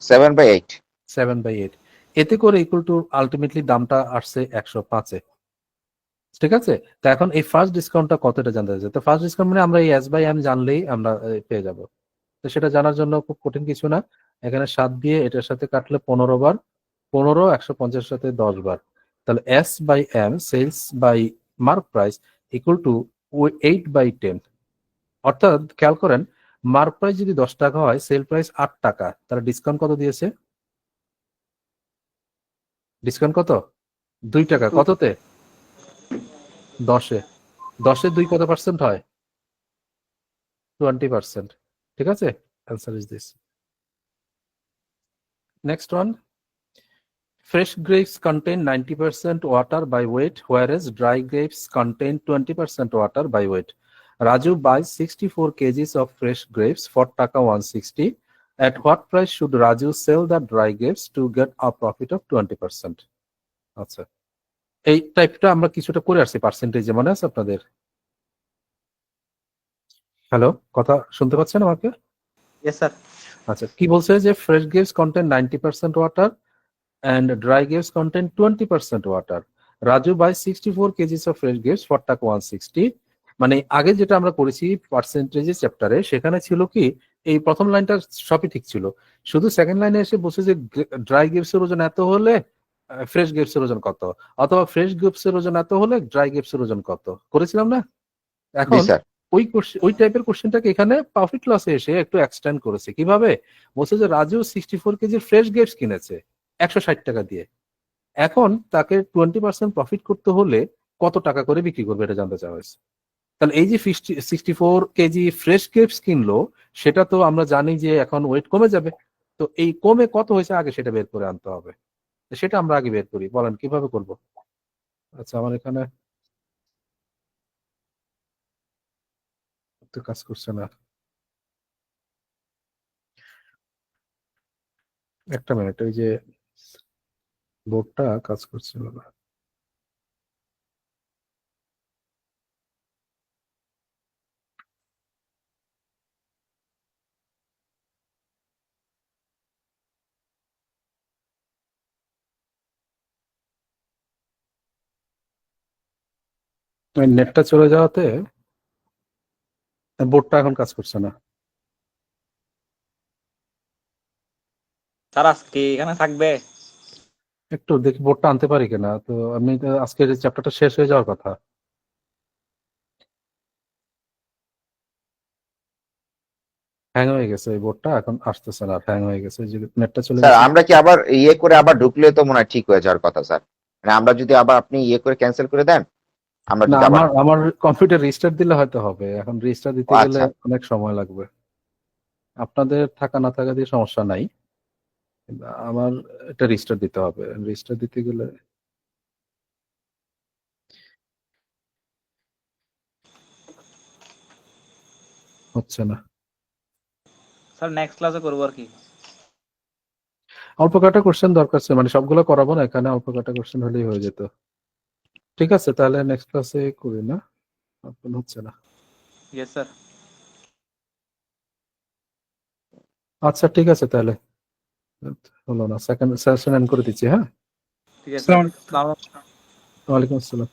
7/8। 7/8। এতে করে ইকুয়াল টু আলটিমেটলি দামটা আসছে 105-এ, ঠিক আছে? তো এখন এই ফার্স্ট ডিসকাউন্টটা কতটা জানতে চাইছে, তো ফার্স্ট ডিসকাউন্ট মানে আমরা এই এস বাই এম জানলেই আমরা পেয়ে যাব। তো সেটা জানার জন্য খুব কঠিন কিছু না, এখানে 7 দিয়ে এটার সাথে কাটলে 15 বার, 15 150 সাথে 10 বার, তাহলে S by M sales by mark price equal to 8/10। অর্থাৎ খেয়াল করেন, মার্ক প্রাইস যদি 10 টাকা হয়, সেল প্রাইস 8 টাকা, তাহলে ডিসকাউন্ট কত দিয়েছে? ডিসকাউন্ট কত? 2 টাকা। কততে? 10-এ। 10-এ 2 কত পার্সেন্ট হয়? 20%, ঠিক আছে? Answer is this. Next one, fresh grapes contain 90% water by weight, whereas dry grapes contain 20% water by weight. Raju buys 64 kgs of fresh grapes for taka 160. At what price should Raju sell the dry grapes to get a profit of 20%? আচ্ছা, এই টাইপটা আমরা কিছুটা করে আসছি পার্সেন্টেজে, মনে আছে আপনাদের? Hello, কথা শুনতে পাচ্ছেন আমাকে? Yes sir. আচ্ছা, কি বলছে যে fresh grapes contain 90% water and dry grapes contain 20% water. Raju buys 64 kgs of fresh grapes for taka 160. মানে আগে যেটা আমরা করেছি পার্সেন্টেজের চ্যাপ্টারে, সেখানে ছিল কি এই প্রথম লাইনটা সবই ঠিক ছিল, শুধু সেকেন্ড লাইনে এসে বসে যে ড্রাই গ্রেপস এর ওজন এত হলে ফ্রেশ গ্রেপস এর ওজন কত, অথবা ফ্রেশ গ্রেপস এর ওজন এত হলে ড্রাই গ্রেপস এর ওজন কত করেছিলাম না? জি এখন স্যার। ওই টাইপের কোশ্চেনটাকে এখানে প্রফিট লসে এসে একটু এক্সটেন্ড করেছে। কিভাবে? বলছে যে রাজু 64 কেজি ফ্রেশ গ্রেপস কিনেছে 160 টাকা দিয়ে, এখন তাকে 20% প্রফিট করতে হলে কত টাকা করে বিক্রি করবে এটা জানতে চাওয়া হয়েছে। তাহলে এই যে 64 কেজি ফ্রেশ গ্রেপস কিনলো, সেটা তো আমরা জানি যে এখন ওয়েট কমে যাবে, তো এই কমে কত হয়েছে আগে সেটা বের করে আনতে হবে। তো সেটা আমরা আগে বের করি, বলেন কিভাবে করব? আচ্ছা, আমার এখানে তো কাজ করছে না, একটা মিনিট, ওই যে বোর্ডটা কাজ করছিল না। ওই নেটটা চলে যাওয়াতে বোর্ডটা এখন কাজ করছে না। স্যার আজকে এখানে থাকবে? একটু দেখি বোর্ডটা আনতে পারি কিনা। তো আমি তো আজকে চ্যাপ্টারটা শেষ হয়ে যাওয়ার কথা, হ্যাং হয়ে গেছে এই বোর্ডটা, এখন আসতেছে না, হ্যাং হয়ে গেছে, যে নেটটা চলে স্যার গেছে। আমরা কি আবার ইয়ে করে আবার ঢুকলে তো মনে হয় ঠিক হয়ে যাওয়ার কথা স্যার, মানে আমরা যদি আবার আপনি ইয়ে করে ক্যান্সেল করে দেন, আমরা না, যদি আবার আমার কম্পিউটার রিস্টার্ট দিলে হয়তো হবে, এখন রিস্টার্ট দিতে গেলে আচ্ছা অনেক সময় লাগবে। আপনাদের থাকা না থাকা দিয়ে সমস্যা নাই, কিন্তু আমার এটা রিস্টার্ট দিতে হবে, রিস্টার্ট দিতে গেলে হচ্ছে না। স্যার নেক্সট ক্লাসে করবো আর কি। অল্প কটা কোশ্চেন দরকার ছিল, মানে সবগুলো করাবো না, এখানে অল্প কটা কোশ্চেন হলেই হয়ে যেত। ঠিক আছে, তাহলে নেক্সট ক্লাসে করি না, এখন হচ্ছে না। Yes sir. আচ্ছা ঠিক আছে, তাহলে হলো না, সেকেন্ড সেশন এন্ড করে দিচ্ছি। হ্যাঁ, ঠিক আছে আসসালামু স্যার। ওয়ালাইকুম আসসালাম।